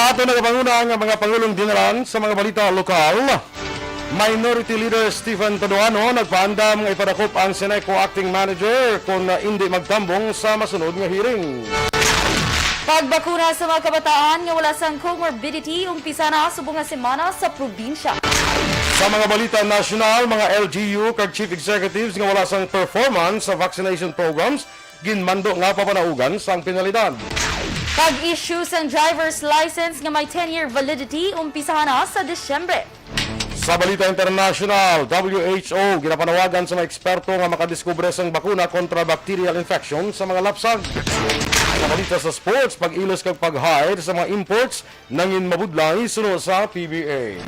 Sa ato nagapanguna ang mga Pangulong Dinaran sa mga balita lokal, Minority Leader Stephen Todoano nagpaandam nga ipadakop ang Seneco Acting Manager kung hindi magtambong sa masunod nga hearing. Pagbakuna sa mga kabataan nga wala sang comorbidity, umpisa na subong nga semana sa probinsya. Sa mga balita nasyonal, mga LGU kag chief executives nga wala sang performance sa vaccination programs, ginmando nga papanaugan sang penalidad. Pag-issue sang driver's license nga may 10-year validity, umpisa na sa Disyembre. Sa balita international, WHO ginapanawagan sa mga eksperto nga makadiskubre sang bakuna kontra bacterial infection sa mga lapsag. Sa balita sa sports, pag-ilos kag pag-hide sa mga imports nangin mabudlay sunod sa PBA.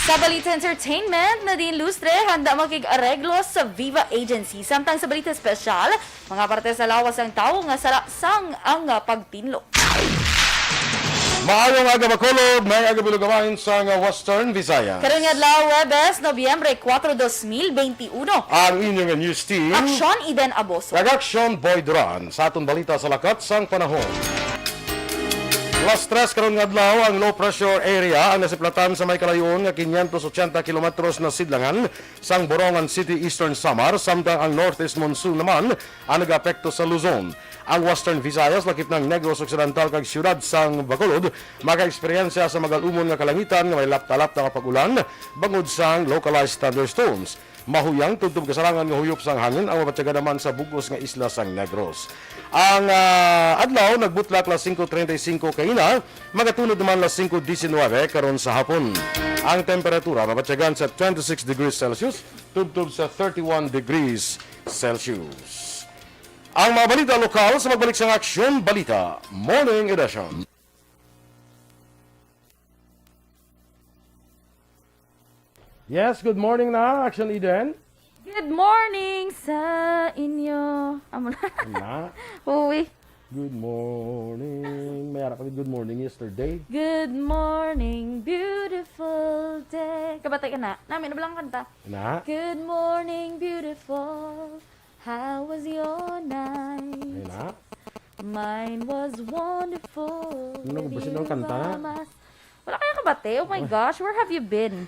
Sa balita entertainment, Nadine Lustre handa makig-areglo sa Viva Agency. Samtang sa balita special, mga parte sa lawas ang tao nga sang ang pagtinlo. Maayong aga Bacolod, may aga bilugamain sa Western Visaya. Karon nga adlaw Webes, Nobyembre 4, 2021. Ang inyong news team, Aksyon Eden Aboso. Reaction Boy Duran sa atong balita sa lakat sang panahon. Las 3 karon nga adlaw ang low pressure area ang nasiplatan sa may kalayon nga 580 kilometros na sidlangan sang Borongan City, Eastern Samar, samtang ang northeast monsoon naman ang nag-apekto sa Luzon. Ang Western Visayas lakip ng Negros Occidental kag siyudad sang Bacolod maka-eksperyensya sa magalumon nga kalangitan nga may lapta-lapta nga pag-ulan bangod sang localized thunderstorms. Mahuyang tubtob kasarangan nga huyop sang hangin ang mabatyaga naman sa bugos nga isla sang Negros. Ang adlaw nagbutlak las 5:35 kaina, magatunod naman las 5:19 karon sa hapon. Ang temperatura mabatyagan sa 26 degrees Celsius tubtob sa 31 degrees Celsius. Ang mga balita lokal sa magbalik sa Aksyon Balita Morning Edition. Yes, good morning na, Action Eden. Good morning sa inyo. Amo Na, Uwi. good morning. May harap kami good morning yesterday. Good morning, beautiful day. Kabatay ka na? Namin na balang kanta. Na, Good morning, beautiful. How was your night? ay na. Mine was wonderful. Ano, gusto nyo ng kanta? Wala kaya kabate? Oh my gosh, where have you been?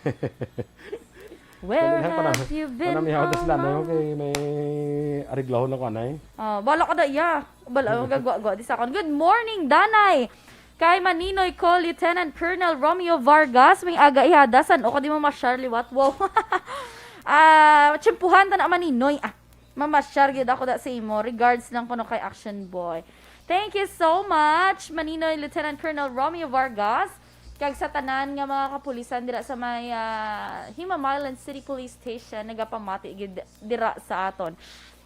Where have you been? Panamihaw na sila na mama? yung kay may ariglahon na ko anay. Bala ka da iya. Bala gagwa-gwa di sa akon. Good morning, Danay. Kay Maninoy ko, Lieutenant Colonel Romeo Vargas, may aga ihadasan o kadi mo masyar liwat. Wow. Tsimpuhan ta na Maninoy. Mamasyar gyud ako da sa imo. Regards lang kuno kay Action Boy. Thank you so much, Maninoy Lieutenant Colonel Romeo Vargas. Kag sa tanan nga mga kapulisan dira sa may Himamaylan City Police Station nagapamati gid dira sa aton.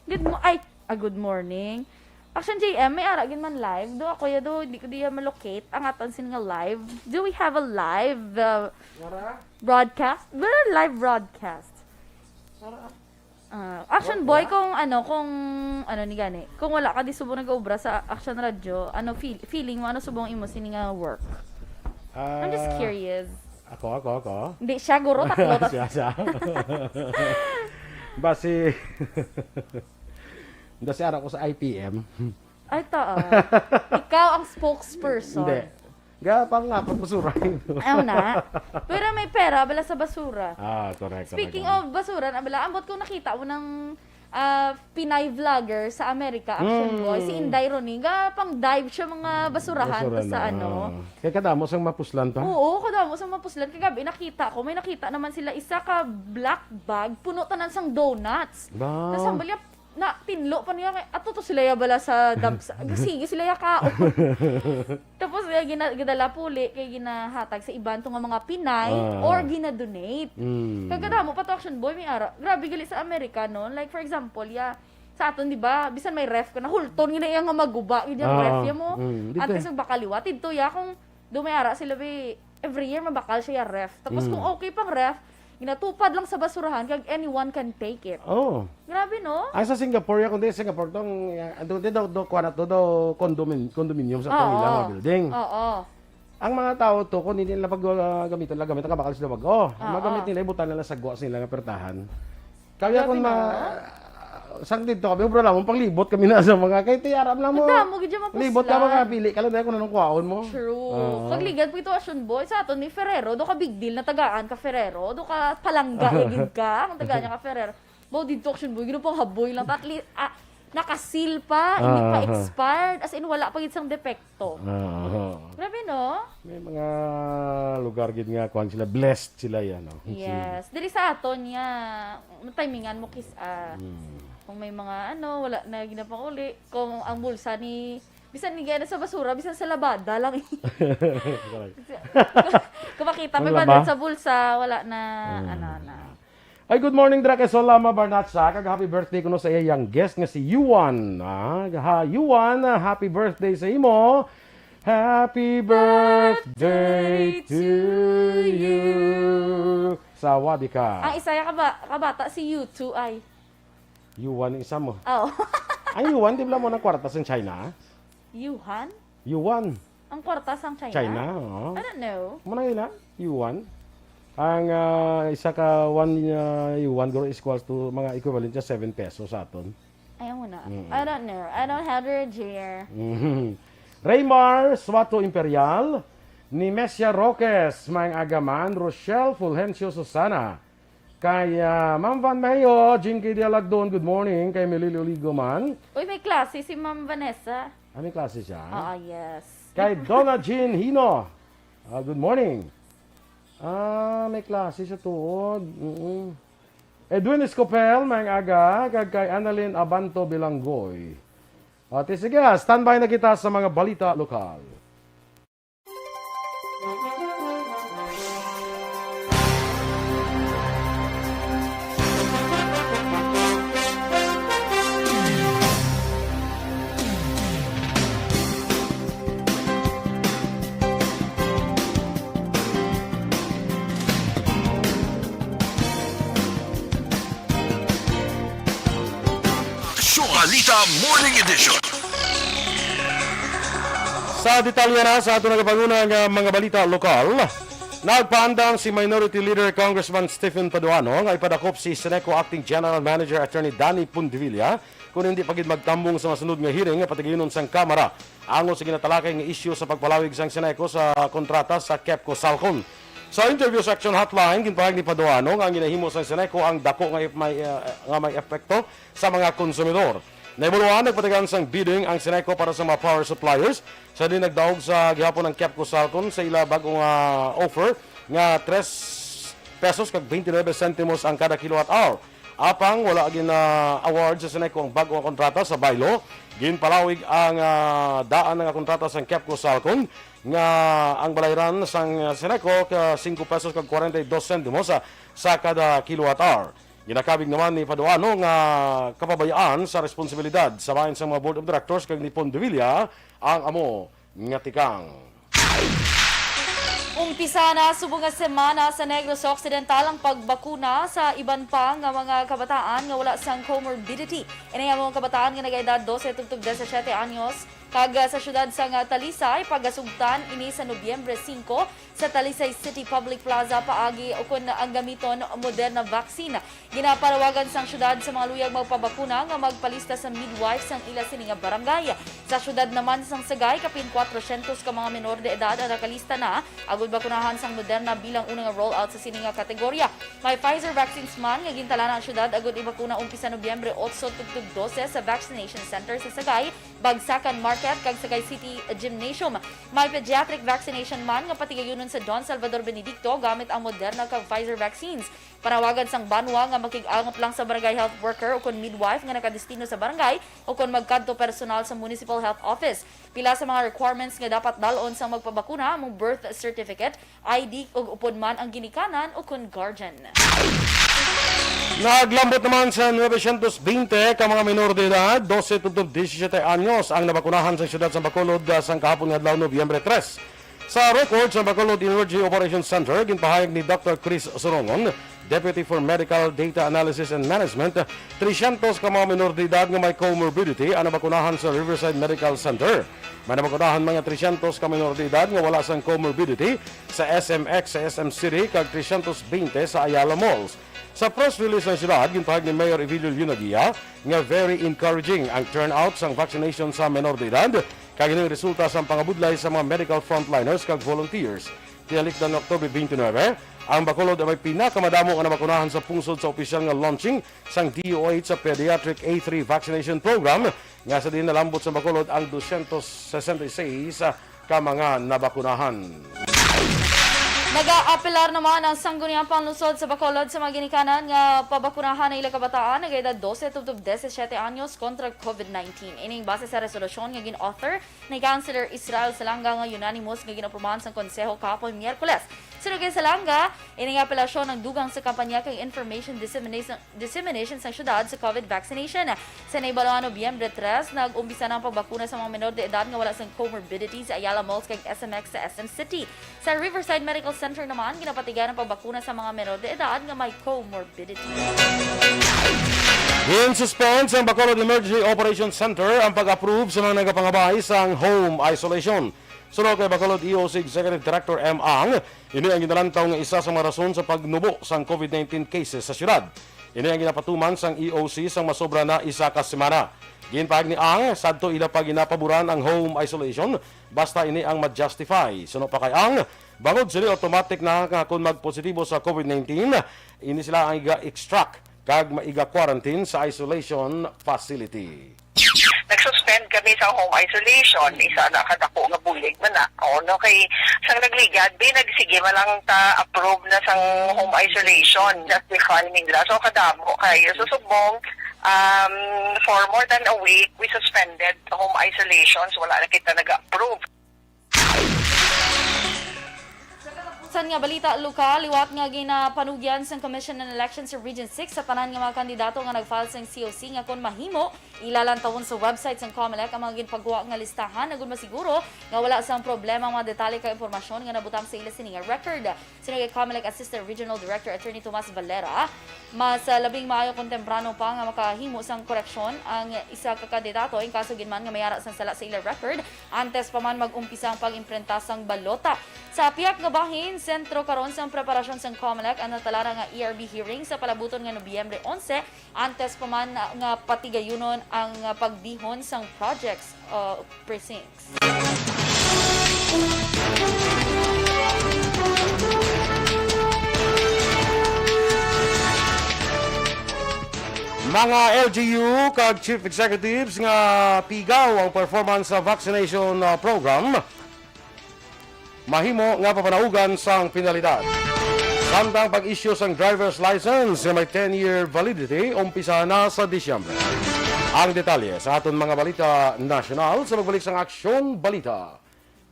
Good morning. Action JM, may ara gid man live. Do ako ya do di ko diya malocate ang aton sin nga live. Do we have a live broadcast? Live broadcast. Action Boy kung ni gani. Kung wala ka di subong nag-obra sa Action Radio, feeling mo subong imo sini nga work? I'm just curious. Ako. Hindi siya guro tatlo. Siya. Basi, Basi ara ko sa IPM. Ay taa. Ikaw ang spokesperson. Hindi. Gapang nga, pagpasura. Ayaw na. Pero may pera, bala sa basura. Correct. Speaking of basura, bala, ambot ko nakita mo ng Pinay vlogger sa Amerika, Action Boy, si Inday Roni, pang dive siya mga basurahan Basura sa na. Kaya kadamos ang mapuslan to? Oo, kadamo sa mapuslan. Kagabi nakita ko, may nakita naman sila isa ka black bag, puno tanan sang donuts. Wow. Tapos ang balya, na tinlo pa niya, ato to sila ya bala sa dumps. Sige sila ya kao. Tapos ginadala puli, kay ginahatag sa iban nga mga Pinay or ginadonate. Kagada mo pa to Action Boy, may ara. Grabe gali sa Amerika no. Like for example, sa aton di ba, bisan may ref ka na hulton gina nga maguba gid yung ref ya mo. At sa bakaliwa tidto ya kung dumayara sila be every year mabakal siya ya ref. Tapos kung okay pang ref, ginatupad lang sa basurahan kag anyone can take it. Oh. Grabe no? Ay sa Singapore, kundi Singapore tong andun din daw kuan ato daw condominium sa atong ilang mga building. Oo. Ang mga tao to kun hindi nila gamiton lang gamit ka bakal sila magamit nila ibutan nila sa guwa sila nga pertahan. Kaya kun sang dito kami, bro lang, panglibot kami na sa mga, kay tiyaram lang mo. Damo, gidya mapuslan. Libot ka mga pili, kalang dahil kung anong kuhaon mo. True. Pagligad po ito asyon boy, sa aton ni Ferrero, do ka big deal na tagaan ka Ferrero, do ka palangga, igid ka, ang tagaan niya ka Ferrero. Bo, dito asyon boy, gino pang haboy lang, at least, nakasil pa, hindi pa expired, as in wala pa isang depekto. Grabe no? May mga lugar gid nga kuan sila, blessed sila yan. No? Yes. Dili sa aton niya, timingan mo kiss kung may mga wala na ginapang uli. Kung ang bulsa ni, bisan ni gana sa basura, bisan sa labada lang. Kung makita may bandit sa bulsa, wala na, na. Ay, good morning, Drake Solama Barnatsa. Kag-happy birthday ko no sa iyang guest nga si Yuan. Yuan, happy birthday sa imo. Happy birthday to you. Sawadi ka. Ang isa kabata si U2 ay. Yuan, isa mo. Oh. Ang Yuan, di ba mo ng kwartas in China? Yuhan? Yuan. Ang kwartas ang China? China, oo. I don't know. Muna ila, Yuan. Ang isa ka 1 yuan is equals to mga equivalent sa 7 pesos sa aton. Ayaw mo na. I don't know. I don't have the dear. Raymar Swato Imperial, ni Mesia Roques, Mang Agaman, Rochelle Fulgencio Susana, kay Ma'am Van Mayo, Jinky Dialagdon, good morning, kay Melilio Ligoman. Uy, may klase si Ma'am Vanessa. Anong klase siya? Yes. Kay Donna Jean Hino, good morning. May klase sa tuod. Edwin Escopel, Mang Aga, kag kay Annalyn Abanto Bilanggoy. At sige, standby na kita sa mga balita lokal. Balita Morning Edition. Sa detalye na sa ato nagapangunang mga balita lokal, nagpaandang si Minority Leader Congressman Stephen Paduano nga ipadakop si Seneco Acting General Manager Attorney Danny Pundevilla kung hindi pagid magtambong sa masunod nga hearing nga patiginon sang Kamara ango sa ginatalakay nga isyu sa pagpalawig sang Seneco sa kontrata sa Kepco Salcon. Sa interview section hotline, ginpahag ni Paduano nga ang ginahimo sa Seneco ang dako nga may epekto sa mga konsumidor. Naibuluhan, nagpatagan sang bidding ang Seneco para sa mga power suppliers sa din nagdaog sa gihapon ng Kepco Salcon sa ila bagong offer nga 3 pesos kag 29 centimos ang kada kilowatt hour. Apang wala gin award sa Seneco ang bagong kontrata sa Baylo, ginpalawig ang daan nga kontrata sa Kepco Salcon nga ang balayran sang Seneco ka 5 pesos kag 42 centimos sa kada kilowatt hour. Ginakabig naman ni Paduano nga kapabayaan sa responsibilidad sa bahin sa mga board of directors kag ni Pondevilla ang amo nga tikang. Umpisa na subong nga semana sa Negros Occidental ang pagbakuna sa iban pa nga mga kabataan nga wala sang comorbidity. Ini ang mga kabataan nga nag-edad 12 tugtog 17 anyos kag sa syudad sa Talisay pagasugtan ini sa Nobyembre 5 sa Talisay City Public Plaza paagi ukon ang gamiton Moderna vaccine. Ginaparawagan sang syudad sa mga luyag magpabakuna nga magpalista sa midwife sang ila sini nga barangay. Sa syudad naman sang Sagay kapin 400 ka mga menor de edad ang nakalista na agud bakunahan sang Moderna bilang unang rollout sa sini nga kategorya. May Pfizer vaccines man nga gintala na ang syudad agud ibakuna umpisa Nobyembre 8 tugtog 12 sa vaccination center sa Sagay, Bagsakan Market kag Sagay City Gymnasium. May pediatric vaccination man nga patigayunon sa Don Salvador Benedicto gamit ang Moderna kag Pfizer vaccines. Panawagan sang banwa nga makig-angot lang sa barangay health worker o kon midwife nga nakadestino sa barangay o kon magkadto personal sa municipal health office. Pila sa mga requirements nga dapat dalon sa magpabakuna among birth certificate, ID ug upod man ang ginikanan o kon guardian. Naglambot naman sa 920 ka mga menor de edad, 12 tugtog 17 anyos ang nabakunahan sa siyudad sa Bacolod sang kahapon nga adlaw Nobyembre 3. Sa record sa Bacolod Emergency Operations Center, ginpahayag ni Dr. Chris Sorongon, Deputy for Medical Data Analysis and Management, 300 ka mga minor de edad nga may comorbidity ang nabakunahan sa Riverside Medical Center. May nabakunahan mga 300 ka minor de edad nga wala sang comorbidity sa SMX sa SM City kag 320 sa Ayala Malls. Sa press release ng siyudad, ginpahag ni Mayor Evilio Yunagia nga very encouraging ang turnout sang vaccination sa minor de edad kag ining resulta sa pangabudlay sa mga medical frontliners kag volunteers. Tinalikdan ng Oktubre 29, ang Bacolod ay may pinakamadamo nga nabakunahan sa pungsod sa opisyal nga launching sang DOH sa Pediatric A3 Vaccination Program nga sa din nalambot sa Bacolod ang 266 ka mga nabakunahan. Nag-aapelar naman ang sangguniang panlusod sa Bacolod sa mga ginikanan nga pabakunahan ng ilang kabataan na edad 12 to 17 anyos kontra COVID-19. Ining base sa resolusyon nga gin-author ni Councilor Israel Salanga nga unanimous nga ginaprumahan sa Konseho kahapon Miyerkules. Sinugay Salanga, ining apelasyon ng dugang sa kampanya kay information dissemination sa syudad sa COVID vaccination. Sa Naibaloan Nobyembre 3, nag-umpisa ng pagbakuna sa mga menor de edad nga wala sang comorbidities sa Ayala Malls kag SMX sa SM City. Sa Riverside Medical Center naman, ginapatigan ang pagbakuna sa mga menor de edad nga may comorbidity. In suspense ang Bacolod Emergency Operations Center ang pag-approve sa mga nagapangabay sa home isolation. Sunod kay Bacolod EOC Executive Director M. Ang, ini ang ginalantaw nga isa sa mga rason sa pagnubo sang COVID-19 cases sa syudad. Ini ang ginapatuman sang EOC sang masobra na isa ka semana. Ginpahag ni Ang, sadto ila pa ginapaboran ang home isolation basta ini ang ma-justify. Sunod pa kay Ang, bangod sila automatic na kung magpositibo sa COVID-19, ini sila ang iga-extract kag maiga-quarantine sa isolation facility. Nagsuspend kami sa home isolation. Isa na katako nga bulig man na. O, no, kay sang nagligad, nagsige malang ta-approve na sang home isolation. Justify nila. So, kadamo kayo. Susubong, for more than a week, we suspended home isolation. So, wala na kita nag-approve. Sa nga balita lokal, liwat nga ginapanugyan sa Commission on Elections sa Region 6 sa tanan nga mga kandidato nga nag-file sa COC nga kon mahimo ilalantawon sa website sang COMELEC ang mga ginpagawa nga listahan na masiguro nga wala sang problema ang mga detalye ka impormasyon nga nabutang sa ila sini nga record. Sinigay COMELEC Assistant Regional Director Attorney Tomas Valera, mas labing maayo kung temprano pa nga makahimo sang koreksyon ang isa ka kandidato in kaso ginman nga mayara sang sala sa ila record antes pa man mag-umpisa ang pag-imprinta sang balota. Sa piyak nga bahin, sentro karon sa preparasyon sang COMELEC ang natalara nga ERB hearing sa palabuton nga Nobyembre 11 antes pa man nga patigayunon ang pagdihon sang projects precincts. Mga LGU kag Chief Executives nga pigaw ang performance sa vaccination program, mahimo nga papanaugan sang penalidad. Samtang pag-issue sang driver's license na may 10-year validity, umpisa na sa Disyembre. Ang detalye sa aton mga balita national sa magbalik sang Aksyon Balita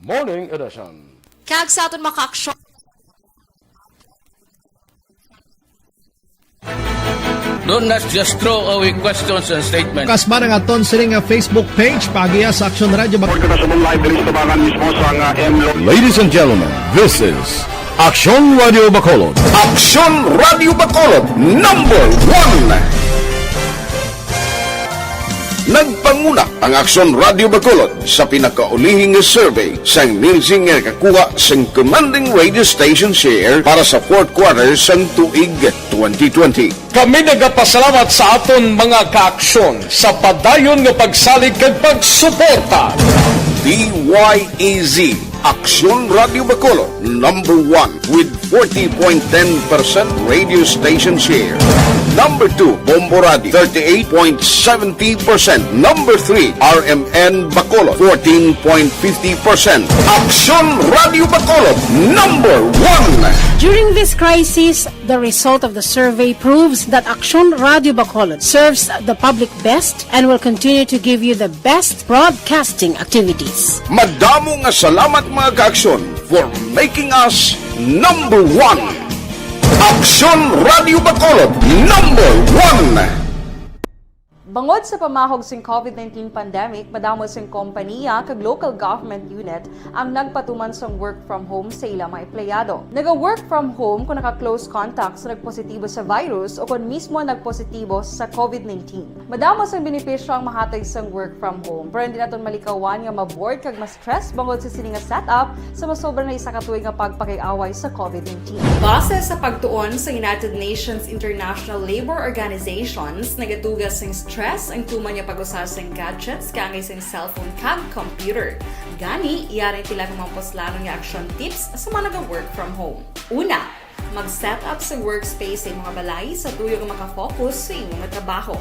Morning Edition. Kag sa aton maka-aksyon Do not just throw away questions and statements. Kasma ng aton sining nga Facebook page pagiya sa Aksyon Radio. Ladies and gentlemen, this is Aksyon Radio Bacolod. Aksyon Radio Bacolod, #1. Nagpanguna ang Aksyon Radio Bacolod sa pinakaulihing survey sa Nielsen nga kakuha sa commanding radio station share para sa fourth quarter sa tuig 2020. Kami nagapasalamat sa aton mga kaaksyon sa padayon nga pagsalig kag pagsuporta. DYEZ Aksyon Radio Bacolod, #1 with 40.10% radio station share. #2, Bombo Radio, 38.70%. #3, RMN Bacolod, 14.50%. Aksyon Radio Bacolod, #1. During this crisis, the result of the survey proves that Aksyon Radio Bacolod serves the public best and will continue to give you the best broadcasting activities. Madamo nga salamat mga kaaksyon for making us #1. Aksyon Radio Bacolod, #1. Bangod sa pamahog sing COVID-19 pandemic, madamo sing kompanya kag local government unit ang nagpatuman sang work from home sa ilang mga empleyado. Naga-work from home kung naka-close contacts na nagpositibo sa virus o kung mismo nagpositibo sa COVID-19. Madamo sang benepisyo ang mahatag sang work from home, pero hindi naton malikawan nga ma-bored kag ma-stress bangod sa sini nga setup sa masobra na isa ka tuig nga pagpakiaway sa COVID-19. Base sa pagtuon sa United Nations International Labor Organizations, nagatugas sing stress ang tuman niya pag-usar sing gadgets kangay sing cellphone kag computer. Gani, iyari tila ng mga poslano nga action tips sa mga nag-work from home. Una, mag-set up sa workspace sa mga balay sa tuyo nga makafocus sa imong nga trabaho.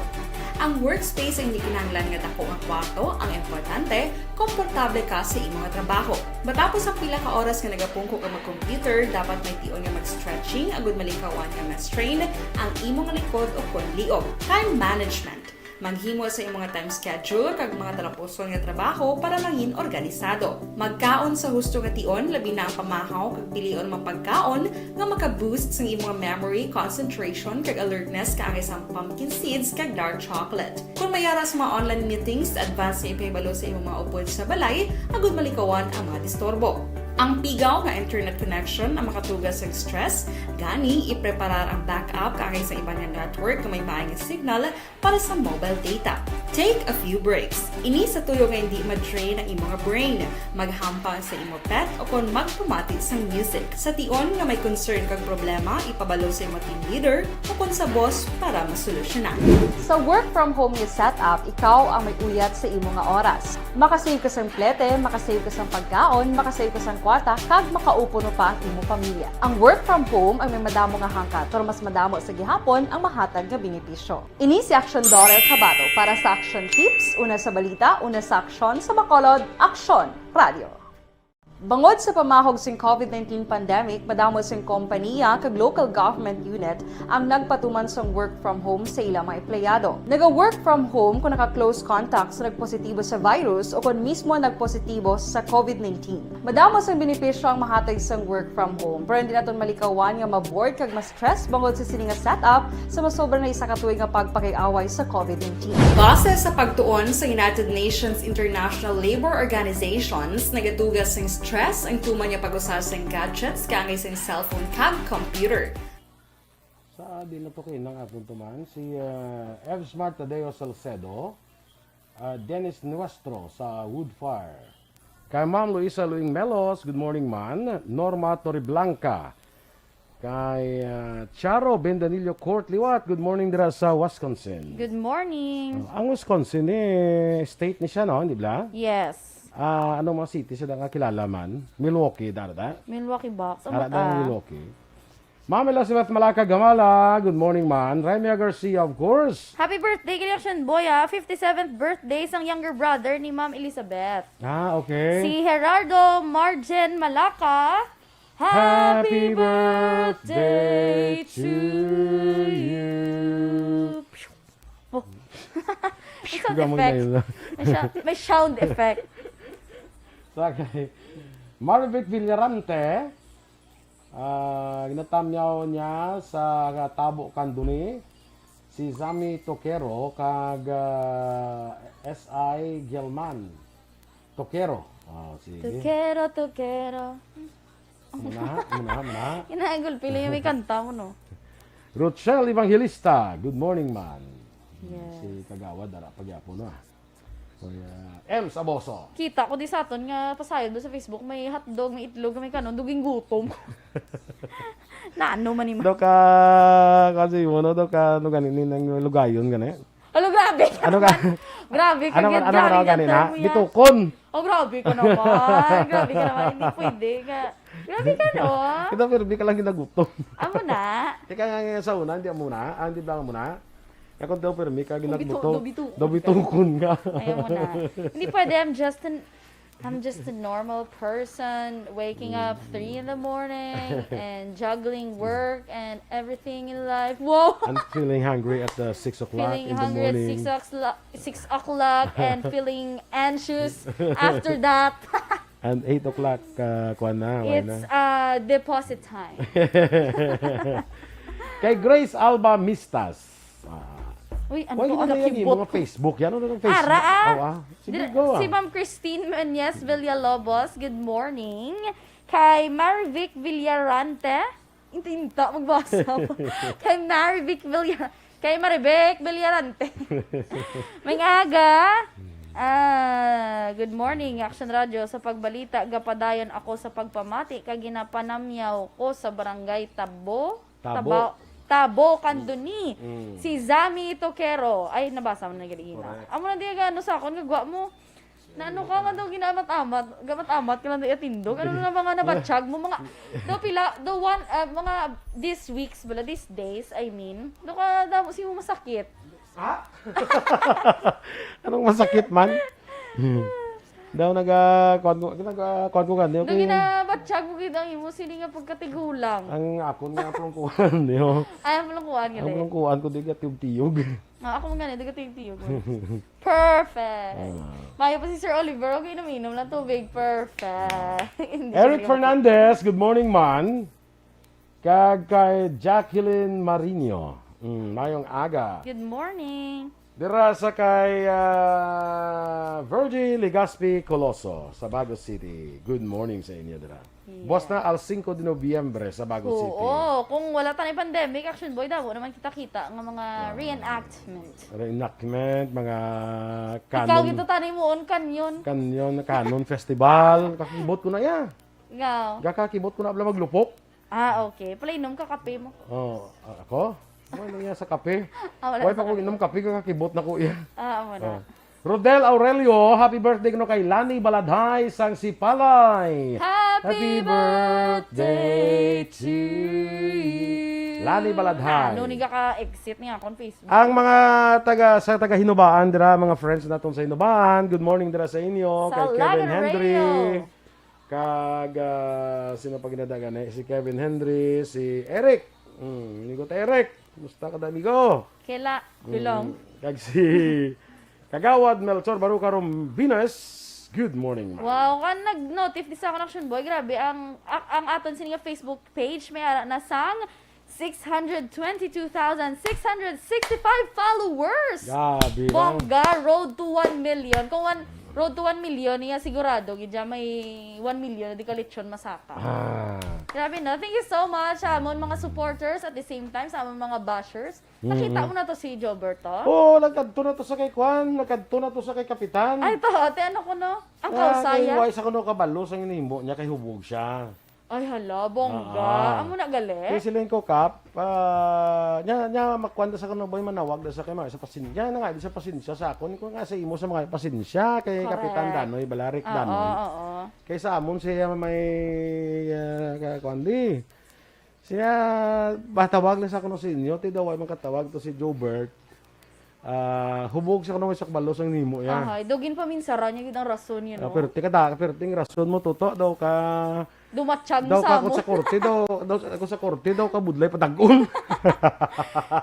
Ang workspace ay hindi kinahanglan nga dako nga kwarto, ang importante, komportable ka sa imong nga trabaho. Matapos ang pila ka oras nga nagapungko ka mag-computer, dapat may tion nga mag-stretching agud malikawan nga ma-strain ang imong likod o konliog. Time management. Maghimo sa imong nga time schedule kag mga talapuson nga trabaho para mangin organisado. Magkaon sa husto nga tion, labi na ang pamahaw kag pilion mapagkaon nga maka-boost sa imong memory, concentration kag alertness kaangay sa pumpkin seeds kag dark chocolate. Kung mayara sa mga online meetings, advance sa ipahibalo sa imong mga upod sa balay, agud malikawan ang mga disturbo. Ang pigaw nga internet connection ang makatugas sa stress, gani ipreparar ang backup kaangay sa iba nga network nga may maayong signal para sa mobile data. Take a few breaks. Ini sa tuyo nga hindi ma-drain ang imong brain, maghampang sa imong pet o kung magpumati sa music. Sa tion nga may concern kag problema, ipabalo sa imong team leader o kung sa boss para masolusyonan. Sa work from home nga setup, ikaw ang may uyat sa imong nga oras. Makasave ka sang plete, makasave ka sang pagkaon, makasave ka sang kwarta, kag makaupo no pa ang imong pamilya. Ang work from home ay may madamo nga hangkat, pero mas madamo sa gihapon ang mahatag nga benepisyo. Ini si Action Dorel Cabato para sa Action Tips, una sa balita, una sa aksyon sa Bacolod, Aksyon Radio. Bangod sa pamahog sing COVID-19 pandemic, madamo sing kompanya kag local government unit ang nagpatuman sang work from home sa ilang mga empleyado. Naga-work from home kung naka-close contacts na nagpositibo sa virus o kung mismo nagpositibo sa COVID-19. Madamo sang benepisyo ang mahatag sang work from home, pero hindi naton malikawan nga ma-bored kag ma-stress bangod sa sini nga setup sa masobra na isa ka tuig nga pagpakiaway sa COVID-19. Base sa pagtuon sa United Nations International Labor Organizations, nagatugas sing stress ang tuman niya pag-usar sa gadgets kangay sa cellphone kag computer. Sa din na to kayo ng atong tuman, si Ev Smart Tadeo Salcedo, Dennis Nuestro sa Woodfire. Kay Ma'am Luisa Luing Melos, good morning man. Norma Torreblanca. Kay Charo Bendanillo Court Liwat, good morning dira sa Wisconsin. Good morning. Ang Wisconsin state ni siya, no? Hindi ba? Yes. Ano mga city siya nga kilala man? Milwaukee, darada? Milwaukee Box. Darada Milwaukee. Ma'am Elizabeth Malaka Gamala, good morning man. Raimia Garcia, of course. Happy birthday, Connection Boy, 57th birthday sang younger brother ni Ma'am Elizabeth. Okay. Si Gerardo Margen Malaka. Happy birthday to you. Oh. May sound effect. May sound effect. Okay. Marvic Villarante, ginatamyaw niya sa Tabo Kanduni, si Zami Tokero, kag S.I. Gelman. Tokero. Sige. Tokero. Muna. Inaagol, pili yung may kanta mo, no? Rochelle Evangelista, good morning man. Yes. Si Kagawad, dara pagyapo na. M. Saboso. Kita ko di sa aton nga pasayod do sa Facebook, may hotdog, may itlog, may kanon, duging gutom. Naano man ni ma. Do ka, kasi mo, no, do ka, no, ganin ng lugayon, gani. Alo, grabe ka Ano ka? Grabe ka, Ano ka ganina? termo yan. Bitukon. Oh, grabe ka naman. Grabe ka naman. Hindi pwede ka. Grabe ka, no? Kita pero di ka lang ginagutom. Amo na. Di ka nga sa una, hindi muna. Hindi ba muna? Kaya kung daw pero may ka ginagutom. Dobitukon ka. Ayaw mo na. Hindi pwede. I'm just a normal person waking up 3 in the morning and juggling work and everything in life. Whoa! I'm feeling hungry at 6 o'clock Feeling in the hungry morning. at 6 o'clock and feeling anxious after that. And 8 o'clock, kuwan na. It's deposit time. Kay Grace Alba Mistas. Uy, ano Why to? mo Ano na yan kibot mga ko? Facebook? Yan ano ng Facebook? Ara, ah. Oh, Sige, go. Si Ma'am Christine Menyes Villalobos, good morning. Kay Marivic Villarante, intinta magbasa. Kay Marivic Villarante. May aga. Good morning, Action Radio. Sa pagbalita, gapadayon ako sa pagpamati kay ginapanamyaw ko sa barangay Tabo, Kanduni. Si Zami Tokero. Ay, nabasa mo na ganina. Amo na di ano sa akon, gagwa mo. Na ano ka nga daw ginamat-amat. Gamat-amat ka lang daw atindog. Ano na mga nabatsyag mo. Mga, mga these weeks, these days, I mean. Do ka daw, si mo masakit. Anong masakit man? Daw nag-kuhan ko ganyan. Do ginabatsyag mo gid ang imo sini nga pagkatigulang. Ang akon nga apong kuhan. Ay, mo lang kuhaan Ang gali. apong kuhan ko di ka tiyog-tiyog. Ako mga ganito, tigtiyog. Perfect. Mayo pa si Sir Oliver, okay na minom ng tubig. Perfect. Hindi Eric siya Fernandez, good morning man. Kay Jacqueline Marino. Mayong aga. Good morning. Dira sa kay Virgie Legaspi Coloso sa Bago City. Good morning sa inyo dira. Buwas na al 5 de Nobyembre sa Bago City. Oo, kung wala tayong pandemic, Action Boy, daw naman kita-kita ng mga reenactment. Reenactment, mga Ikaw canon. gito tanay mo on kanyon. Canon Festival. Kakibot ko na ya. Ngaw. Kakakibot ko na abla maglupok. Okay. Palainom ka kape mo. Oh, ako? Ano niya sa kape? Wala Why sa pa ko inom kape, kakakibot na ko iya. Wala. Rodel Aurelio, happy birthday kuno kay Lani Baladhay sang Sipalay. Happy birthday to you. Lani Baladhay. Ano, niga ka-exit niya akong Facebook. Ang mga taga Hinubaan dira, mga friends naton sa Hinubaan. Good morning dira sa inyo. Sa Kay Kevin Laguna Henry. Radio. Sino pa ginadagan si Kevin Henry, si Eric. Nigot Eric. Musta ka amigo? Kila, bilong. Kag si Kagawad Melchor Baruca Rombinas. Good morning. Wow, kan nag-notif di sa akin, Action Boy. Grabe, ang aton sininga Facebook page may ara na sang 622,665 followers. Gabi lang. Bongga, road to 1 million. Kung road to 1 million, niya sigurado, gidya may 1 million, di ka lechon masaka. Grabe na. Thank you so much sa amon mga supporters at the same time sa amon mga bashers. Nakita mo na to si Joberto? Nagkadto na to sa kay Kwan, nagkadto na to sa kay Kapitan. Ay, to, ate, ano ko no? Ang kausaya. Kay sa kuno kabalo sang inihimo niya kay hubog siya. Ay, hala, bongga. Amo na gali? Kay sila yung kokap, nya makwanta sa kuno boy manawag da sa kay mga sa pasensya na nga di sa pasensya sa akon ko nga sa imo sa mga pasensya kay Correct. Kapitan Danoy Balarik Danoy. Oo. Kay sa amon siya may kwandi. Siya batawag lang sa kuno sa inyo, ti daw ay makatawag to si Jobert. Hubog siya kuno sa kabalo sang nimo ya. Ahay, dugin pa minsaran niya gid ang rason yun, no? Pero ting rason mo toto daw ka Dumatsyag daw sa ka mo. ako sa korte ako sa korte daw ka budlay patagol.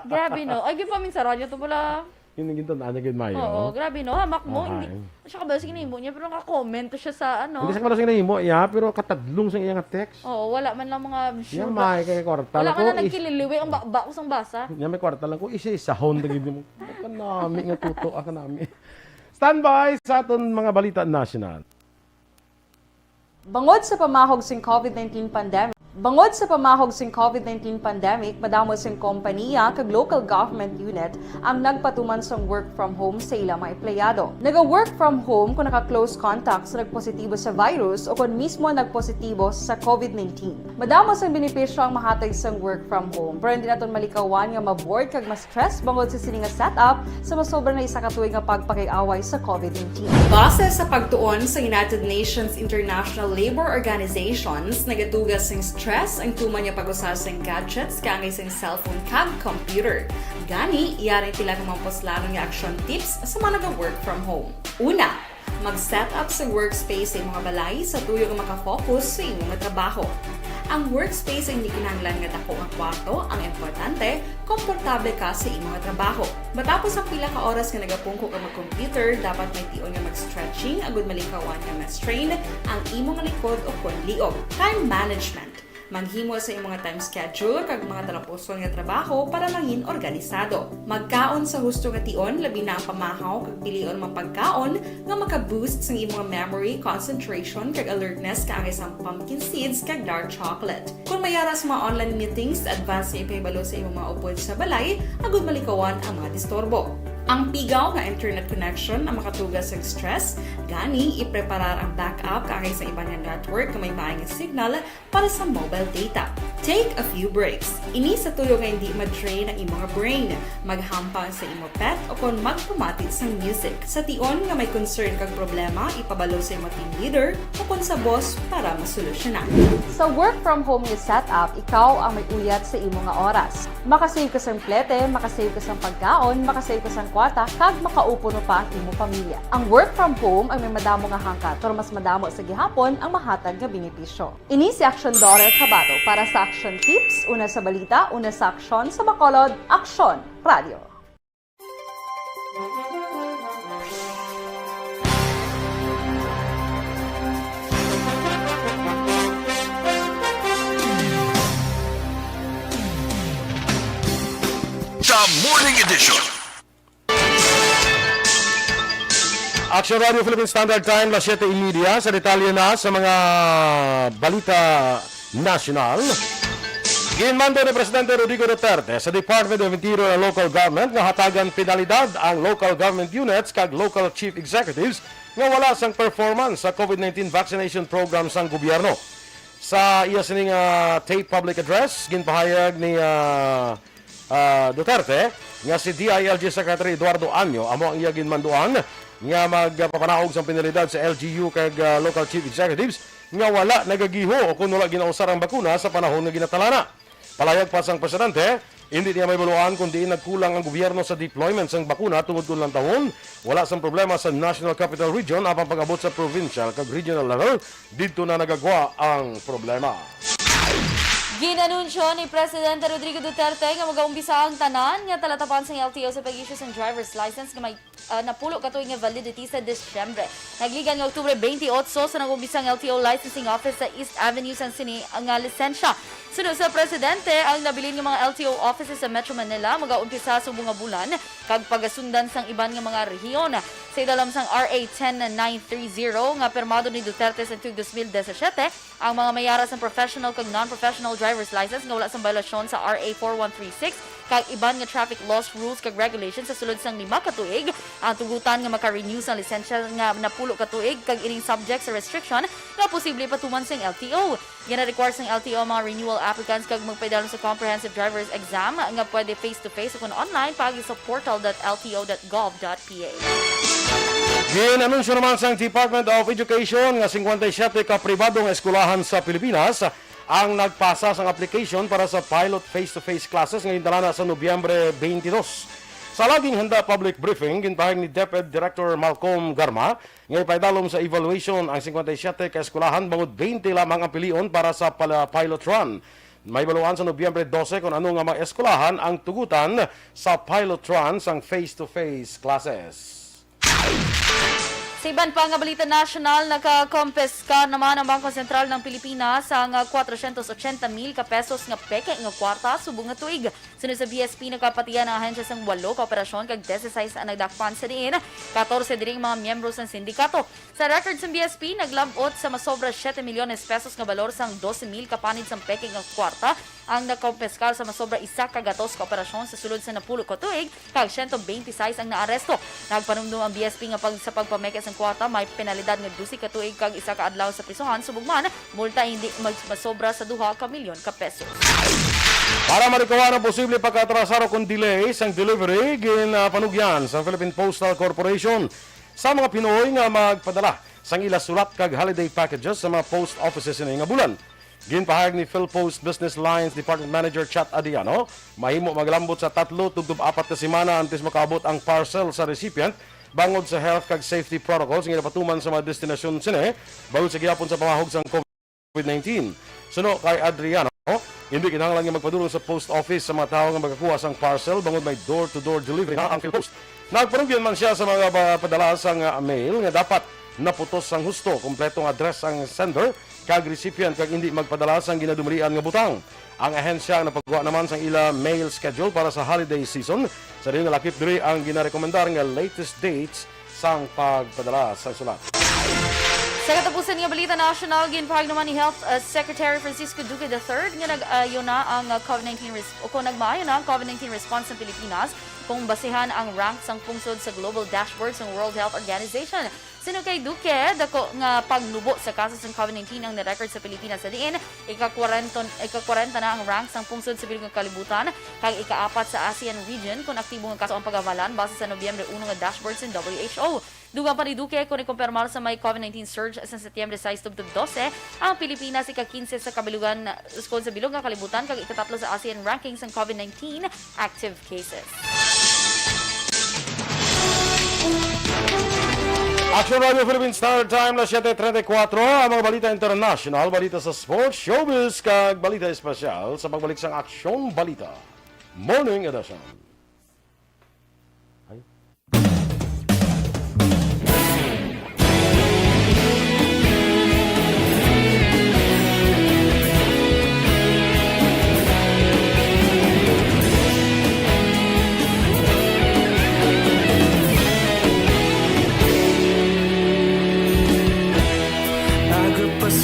Grabe, no? Ay, gid pa minsaran niya to pala. Yun yung ginto na gid mayo. Oo, grabe, no? Hamak mo. Ahay. Hindi, siya kabalo sa kinimo niya, pero naka-comment to siya sa ano. Hindi sa kabalo sing nahimo ya, pero katadlong sa iyang text. Oo, wala man lang mga Yan may kay kwarta wala lang man ko. lang nagkililiwi ang bakba ko sang basa. Yan may kwarta lang ko isa-isahon tagid mo. Kanami nga tuto kanami. Standby sa aton mga balita national. Bangod sa pamahog sing COVID-19 pandemic, madamo sing kompanya kag local government unit ang nagpatuman sang work from home sa ilang mga empleyado. Naga-work from home kung naka-close contacts na nagpositibo sa virus o kung mismo nagpositibo sa COVID-19. Madamo sang benepisyo ang mahatag sang work from home, pero hindi naton malikawan nga ma-bored kag ma-stress bangod sa sininga setup sa masobra na isa ka tuig nga pagpakiaway sa COVID-19. Base sa pagtuon sa United Nations International Labor Organizations, nagatugas sing stress ang tuman niya pag-usas ng gadgets kangay sing cellphone kag computer. Gani, iyarin tila ng mga poslano nga action tips sa mga nag-work from home. Una, mag-set up sa workspace sa mga balay sa tuyo nga makafocus sa imong trabaho. Ang workspace ay hindi kinahanglan nga dako nga kwarto, ang importante, komportable ka sa imong trabaho. Matapos ang pila ka oras nga nagapungko ka mag-computer, dapat may tion nga mag-stretching agud malikawan nga ma-strain ang imong likod o kon liog. Time management. Maghimo sa imong time schedule kag mga talapuson nga trabaho para mangin organisado. Magkaon sa husto nga tion, labi na ang pamahaw kag pilion mga pagkaon nga maka-boost sa imong memory, concentration kag alertness kaagay sa pumpkin seeds kag dark chocolate. Kung mayara sa mga online meetings, advance sa ipahibalo sa imong mga upod sa balay, agud malikawan ang mga disturbo. Ang pigaw nga internet connection ang makatugas sa stress, gani ipreparar ang backup kaagay sa ibang nga network nga may maayong signal para sa mobile data. Take a few breaks. Ini sa tuyo nga hindi ma-drain ang imong brain, maghampang sa imong pet o kung magpamatit sa music. Sa tion nga may concern kag problema, ipabalo sa imong team leader o kung sa boss para masolusyonan. Sa work from home nga setup, ikaw ang may uyat sa imong nga oras. Makasave ka sa plete, makasave ka sa pagkaon, makasave ka sa kwarta, kag makaupo no pa ang imong pamilya. Ang work from home ay may madamo nga hangkat, pero mas madamo sa gihapon ang mahatag nga benepisyo. Ini si Action Daughter Kabato para sa Action Tips, una sa balita, una sa aksyon sa Bacolod, Action Radio. Sa Morning Edition. Action Radio Philippine Standard Time, las 7:30 sa detalye na sa mga balita national. Ginmando ni Presidente Rodrigo Duterte sa Department of Interior and Local Government nga hatagan penalidad ang local government units kag local chief executives nga wala sang performance sa COVID-19 vaccination program sang gobyerno. Sa iya sining tape public address, ginpahayag ni Duterte nga si DILG Secretary Eduardo Anyo amo ang iya ginmanduan nga magpapanahog sa penalidad sa LGU kag local chief executives nga wala nagagiho o kung wala ginausar ang bakuna sa panahon nga ginatalana. Palayag pa sang presidente, hindi niya may baluan kung diin nagkulang ang gobyerno sa deployment sang bakuna tungod kulang taon, wala sang problema sa National Capital Region apang pag-abot sa provincial kag regional level, dito na nagagwa ang problema. Ginanunsyo ni Presidente Rodrigo Duterte nga mag-aumpisa ang tanan nga talatapan sa LTO sa pag-issue sa driver's license nga may napulo katuig nga validity sa Disyembre. Nagligan nga Oktubre 28 sa nag-umpisa ang LTO licensing office sa East Avenue San Sini ang lisensya. Sunod sa Presidente, ang nabilin nga mga LTO offices sa Metro Manila mag-aumpisa sa bunga bulan kag pagasundan sang iban nga mga rehiyon. Sa idalam sang RA 10930 nga permado ni Duterte sa 2017, ang mga mayara sa professional kag non-professional driver's license nga wala sang violasyon sa RA 4136 kag iban nga traffic laws, rules kag regulations sa sulod sang 5 katuig ang tugutan nga maka-renew sa lisensya nga napulo katuig kag ining subject sa restriction nga posible patuman sang LTO. Gina-require sang LTO mga renewal applicants kag magpaidalon sa comprehensive driver's exam nga pwede face-to-face o kung online pagi sa portal.lto.gov.ph. Ginanunsyo naman sa Department of Education nga 57 ka pribadong eskwelahan sa Pilipinas ang nagpasa sang application para sa pilot face-to-face classes ngayon talana sa Nobyembre 22. Sa laging handa public briefing, ginpahayag ni DepEd Director Malcolm Garma nga ipaidalom sa evaluation ang 57 ka eskwelahan bangod 20 lamang ang pilion para sa pilot run. May baluan sa Nobyembre 12 kung ano nga mga eskwelahan ang tugutan sa pilot run sang face-to-face classes. Sa iban pa nga balita national, nakakompeska naman ang Bangko Sentral ng Pilipinas ang 480,000 ka pesos nga peke nga kwarta subong nga tuig. Sunod sa BSP, nagkapatiyan ang ahensya sang 8 ka operasyon kag 16 ang nagdakpan sa diin, 14 diring mga miyembro sang sindikato. Sa record sa BSP, naglabot sa masobra 7 milyones pesos nga balor sang 12,000 ka panid sang peke nga kwarta ang nakompeskal sa masobra 1 kagatos ka operasyon sa sulod sa napulo ka tuig kag 126 ang naaresto. Nagpanumdum ang BSP nga sa pagpameke sang kwarta may penalidad nga 12 ka tuig kag 1 ka adlaw sa prisuhan subong man multa hindi masobra sa 2 ka milyon ka pesos. Para marikawan ang posible pagkatrasar o kung delay sang delivery, ginapanugyan sa Philippine Postal Corporation sa mga Pinoy nga magpadala sang ila sulat kag holiday packages sa mga post offices ini nga bulan. Ginpahayag ni PhilPost Business Lines Department Manager Chat Adiano, mahimo maglambot sa 3 tugtub 4 ka semana antes makaabot ang parcel sa recipient bangod sa health kag safety protocols nga napatuman sa mga destinasyon sini bangod sa gihapon sa pangahog sang COVID-19. Suno kay Adriano, hindi kinahanglan nga magpadulong sa post office sa mga tao nga magkakuha sang parcel bangod may door-to-door delivery na ang PhilPost. Nagpanugyan man siya sa mga padala sang mail nga dapat naputos sang husto, kompletong address ang sender kag recipient kag hindi magpadala sang ginadumalian nga butang. Ang ahensya ang napagawa naman sang ila mail schedule para sa holiday season. Sa rin nga lakip diri ang ginarekomendar nga latest dates sang pagpadala sa sulat. Sa katapusan nga balita national, ginpahag naman ni Health Secretary Francisco Duque III nga nag-ayo na ang COVID-19 nagmaayo na ang COVID-19 response ng Pilipinas kung basihan ang rank sang pungsod sa global dashboard ng World Health Organization. Sino kay Duque, dako nga pagnubo sa kaso ng COVID-19 ang na-record sa Pilipinas sa diin, ika-40 na ang rank sang pungsod sa bilog nga kalibutan, kag ika-4 sa ASEAN region kung aktibo nga kaso ang pag-avalan base sa Nobyembre 1 nga dashboard sa WHO. Dugang pa ni Duque kung ikumpirmar sa may COVID-19 surge sa Setyembre 6 tugtog 12, ang Pilipinas ika-15 sa kabilugan sa bilog nga kalibutan kag ika-3 sa ASEAN rankings ng COVID-19 active cases. Action Radio Philippines Standard Time na 7:34. Ang mga balita international, balita sa sports, showbiz, kag balita espesyal sa pagbalik sang Aksyon Balita Morning Edition.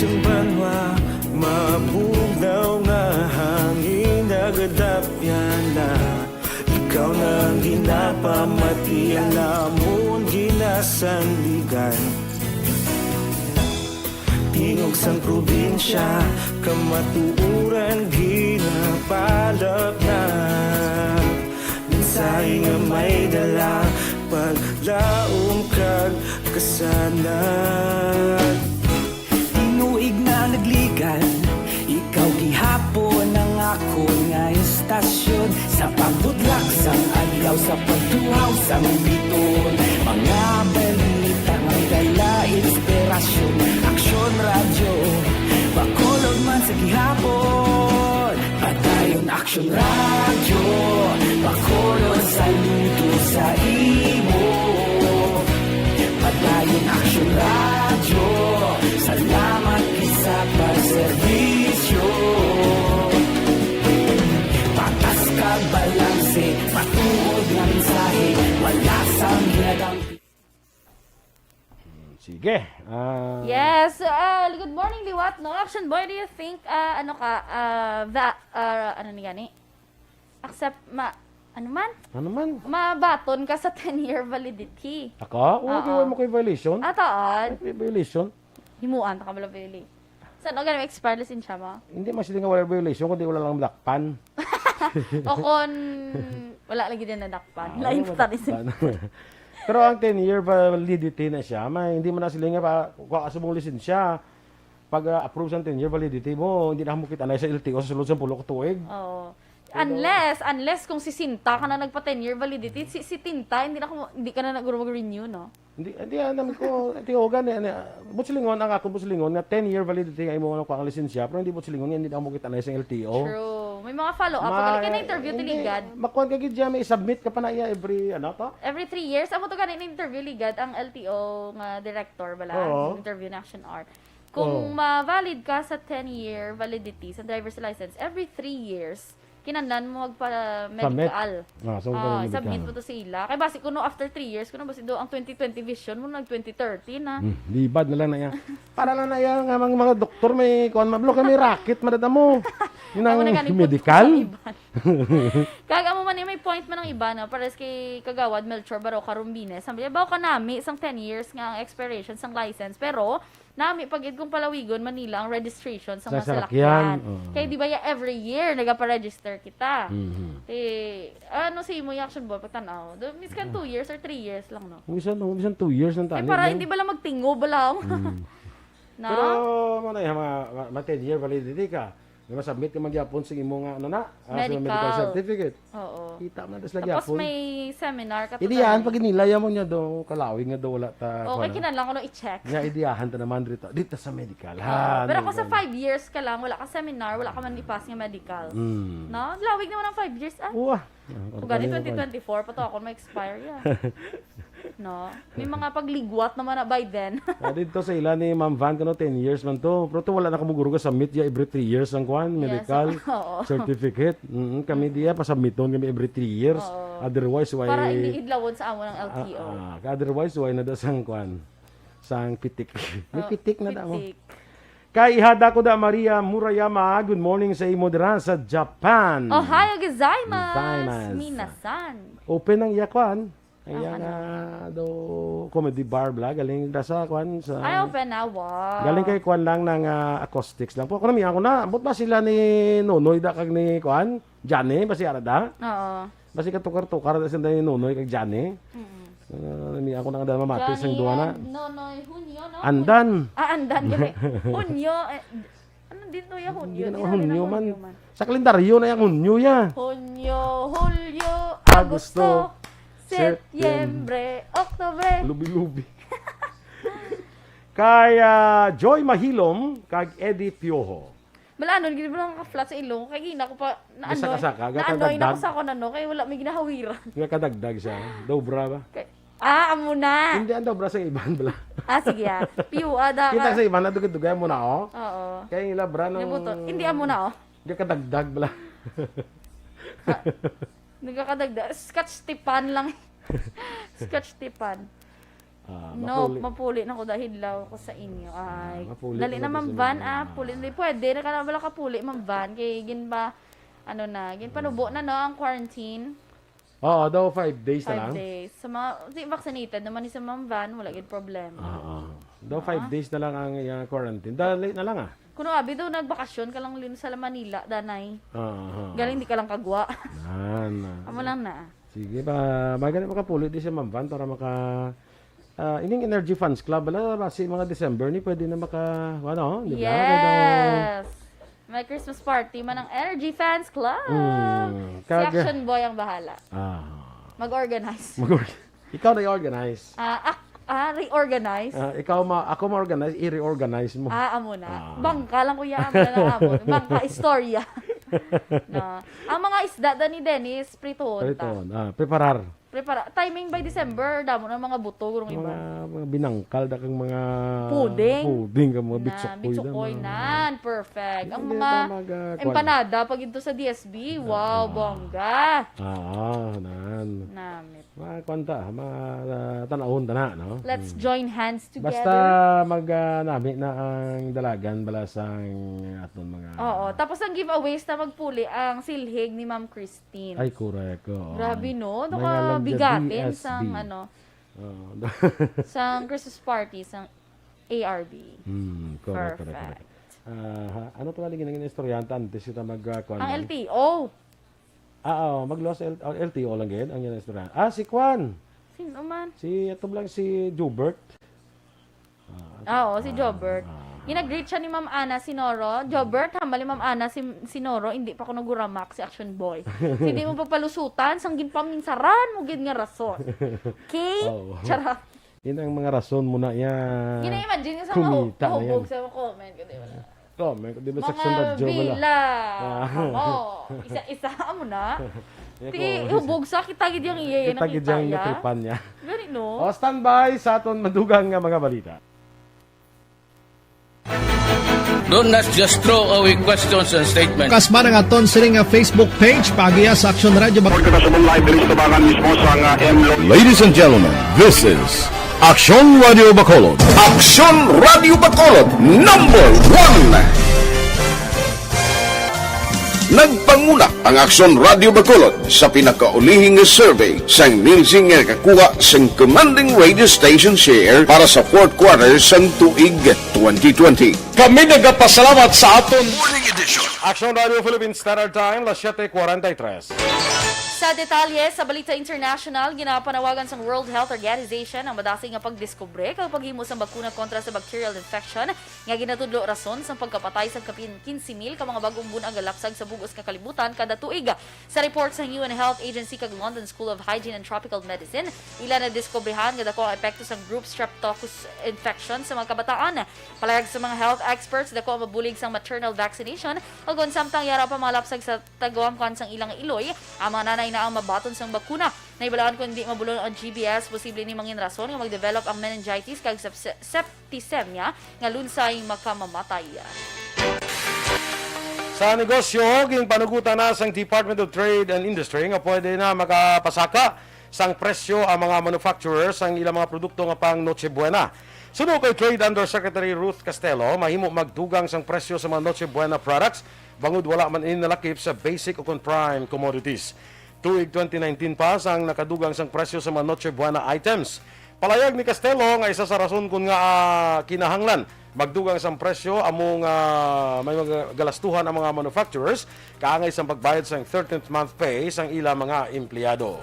Banwa, mabugnaw nga hangin nagadapyan na ikaw na ginapamati ang namon ginasandigan tingog sang probinsya kamatuuran ginapalap na mensahe nga may dala paglaom kag kasanan tuig na nagligan, ikaw gihapon ang ako nga istasyon sa pagbudlak sang adlaw sa pagtuhaw sa biton mga balita may dala inspirasyon Aksyon Radio Bacolod man sa gihapon padayon Aksyon Radio Bacolod saludo sa imo padayon Aksyon Radio salamat sa pagserbisyo patas kag balanse patuod nga mensahe wala sang ginadampi. Sige. Yes, good morning Liwat. No Action Boy, do you think ano ni gani? Accept ano man? Mabaton ka sa 10-year validity. Ako? Oo, mo ko'y violation. Ataan? May violation. Himuan ta ka bala violate. Saan o ganun expire lisensya mo? Hindi masili nga wala violation, kundi wala lang dakpan. O kung wala lagi din na dakpan. Lain pa rin. Pero ang 10-year validity na siya, hindi mo na sila nga kakasubong lisensya. Pag approve sa 10-year validity mo, hindi na mo kita na sa LTO sa sulod sa pulo tuig. Oo. Unless kung si Sinta ka na nagpa 10-year validity, si Tinta hindi ka na mag-renew, no? Hindi namin ko tiyogan busilingon ang ako busilingon nga 10-year validity ay mo ang lisensya pero hindi busilingon hindi na mo kita na sa LTO. True. May mga follow up pag ka na interview tiligad. Makuan ka gid may submit ka pa na iya every every 3 years amo to ka na interview ligad ang LTO nga director bala interview na Action R. Kung ma-valid ka sa 10-year validity sa driver's license every 3 years kinahanglan mo magpa-medical. Submit mo to sa ila. Kaya basi kuno after 3 years, kuno basi do ang 2020 vision mo nag-2030 na. Libad na lang na yan. Para lang na yan nga mga doktor may kuan mablo kami racket madada mo. Yun ang medical. Kaga mo man may point man ang iba na pares kay Kagawad Melchor Baro Carumbines. Sabi bawo ka nami isang 10 years nga ang expiration sang license pero nami pagid kong palawigon Manila ang registration sa masalakyan. Kaya di ba every year nagapa-register kita. Ano si mo Action Boy pagtanaw? Miskan 2 years or 3 years lang no. Minsan 2 years nang tani. Para hindi bala magtingo bala. No? Pero mo na ma 10-year validity ka. May submit ka magyapon sa imo nga medical certificate. Oo. Kita mo na das lagi tapos may seminar ka to. Idiyahan pag inilaya mo niya do kalawing nga do wala ta. Okay kinahanglan ko no i-check. Nya idiyahan ta naman dito sa medical. Pero kung sa 5 years ka lang wala ka seminar, wala ka man i-pass nga medical. No? Lawig naman ang 5 years Uwa. Kung gani 2024 pa to ako ma-expire ya. No? May mga pagligwat naman na by then. Dito sa ila ni Ma'am Van kano 10 years man to. Pero to wala na kamuguro ka submit ya every 3 years ang kwan medical oo. certificate. Kami diya pa submiton kami every 3 years. Otherwise why Para hindi idlawon sa amo ng LTO. otherwise why na dasang kwan sang pitik. May pitik na damo. Pitik. Kay ihada ko da Maria Murayama. Good morning sa imo dira sa Japan. Ohayo gozaimasu. Gozaimasu. Minasan. Open ang yakwan. Ayan do comedy bar bla galing da sa kwan sa Ay, open na. Wow. galing kay kwan lang ng acoustics lang po. Ako na ambot ba sila ni Nonoy da kag ni kwan? Johnny basi ara da? Oo. Basi katukar-tukar da sila ni Nonoy kag Johnny. Ni ako na kada mamati sang duwa na. Nonoy, Hunyo, no? Andan. Andan, gani. Hunyo. Ano dito yung Hunyo? Hindi na Hunyo man. Sa kalendaryo na yung Hunyo ya. Hunyo, Hulyo, Agosto, Agosto, Setyembre, Oktubre. Lubi-lubi. Kaya Joy Mahilom kag Eddie Piojo. Malanon, gini ba lang ka-flat sa ilong? Kaya gina ko pa, Saka-saka, naandoy na dagdag. ko sa ako na no, kaya wala may ginahawiran. Nga kadagdag siya. Dobra ba? Amo na. Hindi ang dobra sa iban bala. Sige Piu, ada Kita ka. sa iban na dugay mo na oh. Oo. Kaya yung labra ng Hindi amo na, oh. Hindi kadagdag bala. Nagkakadagdag. Scotch tipan lang. Scotch tipan. No, mapuli na ko dahil law ko sa inyo. Ay, mapuli dali ko na na Ma'am sa Van, inyo. puli na pwede na ka na wala ka puli Ma'am Van kay gin ba ano na, gin panubo na no ang quarantine. Oo, daw 5 days na 5 lang. days. Sa mga di vaccinated naman ni sa Ma'am Van, wala gid problema. Oo. Daw 5 days na lang ang quarantine. Dali na lang ah. Kuno abi daw nagbakasyon ka lang lin sa Manila, danay. Oo. Galing di ka lang kagwa. Nan. Amo lang na. Sige ba, maganda makapuli di si Ma'am Van para maka ining Energy Funds Club bala basi mga December ni pwede na maka ano, di ba? Yes. May Christmas party man ang Energy Fans Club. Si Action Boy ang bahala. Mag-organize. Ikaw na i-organize. Reorganize. Ako ma-organize, i-reorganize mo. Amo na. Bangka lang kuya, amo na lang amo. Bangka istorya. No. Ang mga isda da ni Dennis, pritoon ta. Preparar. Timing by December, damo na mga buto gurong iba. Mga binangkal da kang mga Puding. kang mga bitsokoy. Nan, perfect. Ang Hindi mga pa empanada pag ito sa DSB, wow, bongga. Nan. Namit. Mga kwanta, tanahon na, no? Let's join hands together. Basta nami na ang dalagan balasang aton mga... Oo. Tapos ang giveaways na magpuli ang silhig ni Ma'am Christine. Ay, correct. Oo. Grabe, no? Ito Mga ka lang bigatin DSB. sang sang Christmas party, sang ARB. Correct. Perfect. Ano to galing ng istoryanta antes kita mag-kwan? Ang LTO. Mag-loss LTO lang gid ang yan istoryanta. Si Kwan. Sino man? Ito lang si Jubert. Oo, si Jobert. Ginag-greet siya ni Ma'am Ana Sinoro. Jobert, hambali Ma'am Ana Sinoro, hindi pa ko naguramak si Action Boy. Hindi mo pagpalusutan, sanggin paminsaran mo gid nga rason. Okay? Charot. Yun ang mga rason mo na yan. Gina-imagine sa Kumita na mahubog yan. sa comment. Di ba? Comment, di ba section Mga radyo wala? bila. Isa-isa mo na. Ti hubog sa kita gid yung iya Kita gid yung nakita ya. natripan niya. Gani no? Standby sa aton madugang nga mga balita. Do not just throw away questions and statements. Kasma ng aton sining nga Facebook page pagiya sa Action Radio Ladies and gentlemen, this is Action Radio Bacolod. Action Radio Bacolod #1. Nagpanguna ang Action Radio Bacolod sa pinakaulihing survey sang Nilsing nga kakuha sang commanding radio station share para sa fourth quarter sang tuig 2020. Kami nagapasalamat sa aton Morning edition. Action Radio Philippines Standard Time, las 7:43. Sa detalye, sa Balita International, ginapanawagan sa World Health Organization ang madasig nga pagdiskubre kag paghimo sa bakuna kontra sa bacterial infection nga ginatudlo rason sa pagkapatay sa kapin 15,000 ka mga bagong bunang galaksag sa bugos nga kalibutan kada tuig. Sa report sa UN Health Agency kag London School of Hygiene and Tropical Medicine, ila na diskubrehan nga dako ang epekto sa group Streptococcus infection sa mga kabataan. Palayag sa mga health experts, dako ang mabulig sa maternal vaccination ug samtang yara pa mga lapsag sa tagawam kan sang ilang iloy, ang mga nanay hinay na ang mabaton sang bakuna. Naibalakan kung hindi mabulon ang GBS, posible ni mangin rason nga mag-develop ang meningitis kag septicemia nga lunsay makamamatay. Sa negosyo, ging panugutan na sang Department of Trade and Industry nga pwede na makapasaka sang presyo ang mga manufacturers ang ilang mga produkto nga pang Noche Buena. Suno kay Trade Undersecretary Ruth Castello, mahimo magdugang sang presyo sa mga Noche Buena products bangod wala man inalakip sa basic o prime commodities. Tuig 2019 pa sang nakadugang sang presyo sa mga Noche Buena items. Palayag ni Castello nga isa sa rason kung nga kinahanglan magdugang sang presyo among may mga galastuhan ang mga manufacturers kaangay sang pagbayad sang 13th month pay sang ilang mga empleyado.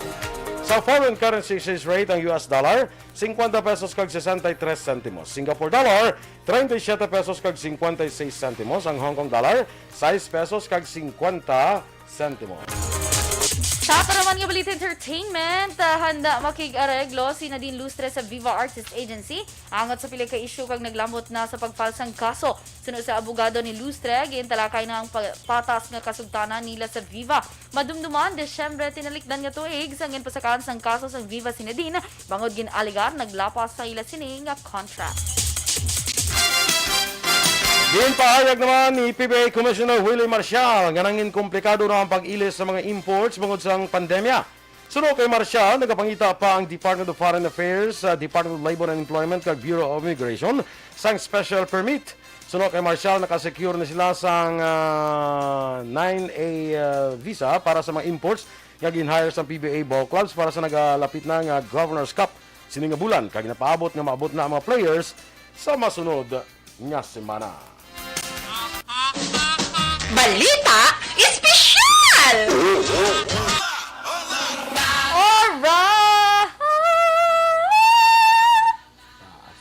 Sa foreign currency exchange rate ang US dollar 50 pesos kag 63 centimos, Singapore dollar 37 pesos kag 56 centimos, ang Hong Kong dollar 6 pesos kag 50 centimos. Sa paraman nga balita entertainment, handa makig-areglo si Nadine Lustre sa Viva Artist Agency. Angat sa pili ka issue kag naglambot na sa pagpalsang kaso. Suno sa abogado ni Lustre, gintalakay na ang patas nga kasugtanan nila sa Viva. Madumduman, Desyembre tinalikdan nga tuig sa ginpasakaan sang kaso sa Viva si Nadine. Bangod ginaligar, naglapas sa ila sini nga contract. Ginpahayag naman ni PBA Commissioner Willie Marcial nga nangin komplikado na ang pag-ilis sa mga imports bangod sa pandemya. Suno kay Marcial, nagapangita pa ang Department of Foreign Affairs, Department of Labor and Employment kag Bureau of Immigration sang special permit. Suno kay Marcial, nakasecure na sila sang 9A visa para sa mga imports nga ginhire sa PBA ball clubs para sa nagalapit na nga Governor's Cup sining nga bulan kag napaabot nga maabot na ang mga players sa masunod nga semana. Balita espesyal! Alright!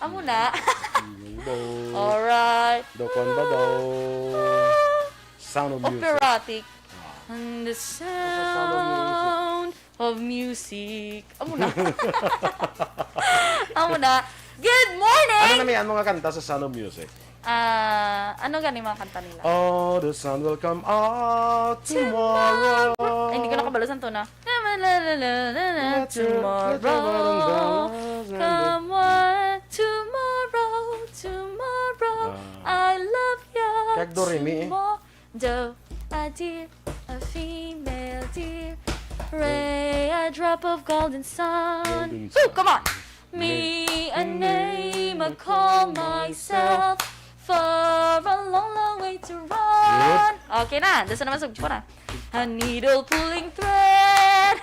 Amo na. Alright. Dokon ba daw? Sound of music. Operatic. And the sound of music. Amo na. Amo na. Good morning! Ano naman ang mga kanta sa Sound of Music? Ano gani mga kanta nila? Oh, the sun will come out tomorrow. Ay, hindi ko nakabalasan to na. Tomorrow, come on, tomorrow, I love you. Kag do re mi. Do, a deer, a female deer, ray, a drop of golden sun. Woo, come on. Me, a name, I call myself. For a long, long way to run. Okay na, dasa naman sugpo na. A needle pulling thread.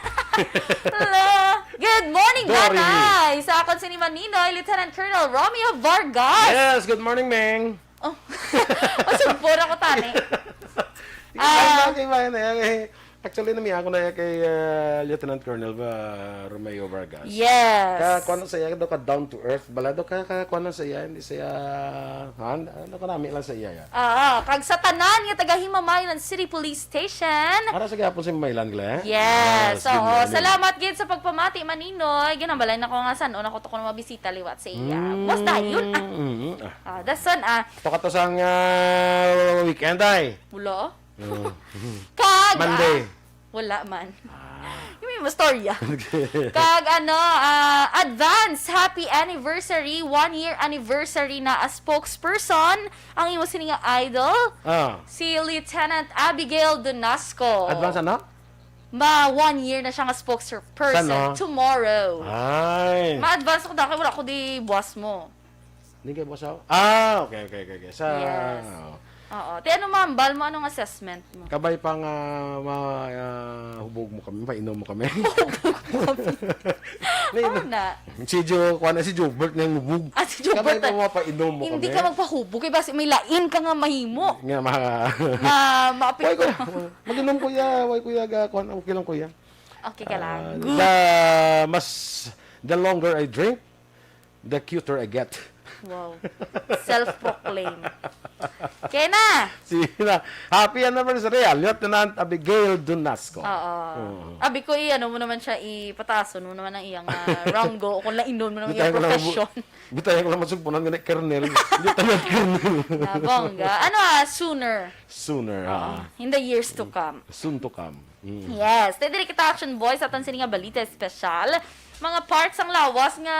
Good morning, nanay! Sa akon si ni Maninoy, Lieutenant Colonel Romeo Vargas. Yes, good morning, Meng. Oh, sugpo na ko tani. Actually, nami ako na kay Lieutenant Colonel Romeo Vargas. Yes. Kuan sa iya daw ka down to earth. Balado ka kuan sa iya, hindi siya ano ka nami lang sa iya. Kag sa tanan nga taga Himamayan City Police Station. Para sa gapon si Mailan gla. Yes. good Oo, morning. salamat gid sa pagpamati Maninoy. Ginambalay na ko nga san una ko to kuno mabisita liwat sa iya. Was dayon? Dason Toka to sang weekend ay. Wala. Kag Monday. wala man. Yung may storya. Kag advance happy anniversary, 1-year anniversary na as spokesperson ang imo sini nga idol si Lieutenant Abigail Donasco. Advance ano? 1 year na siya nga spokesperson Saan, no? tomorrow. Ay. Ma-advance ko dahil wala ko di boss mo. Hindi kayo boss ako? Okay. Sa Yes. Oo. Te ano ma'am, mo anong assessment mo? kabay pang hubog mo kami, painom mo kami. Oo na. Si Jobert na yung hubog. Si Jobert. Kabay pa mapainom mo kami. Hindi ka magpahubog kay basi may lain ka nga mahimo. Nga Maapit Why ko. Mag-inom kuya, why kuya kuan okay lang kuya. Okay ka lang. The longer I drink, the cuter I get. Wow. Self-proclaim. Kaya na. Happy anniversary, Lieutenant Abigail Donasco. Oo. Abi ko ano mo naman siya ipatason mo naman ang iyang ranggo kung lainon mo naman iyang profession. Bitayan ko lang masugpunan nga Colonel. Lieutenant Colonel. Nabongga. Ano sooner? Sooner. In the years to come. Soon to come. Yes. Dili kita action boys aton sini nga balita special. Mga parts ang lawas nga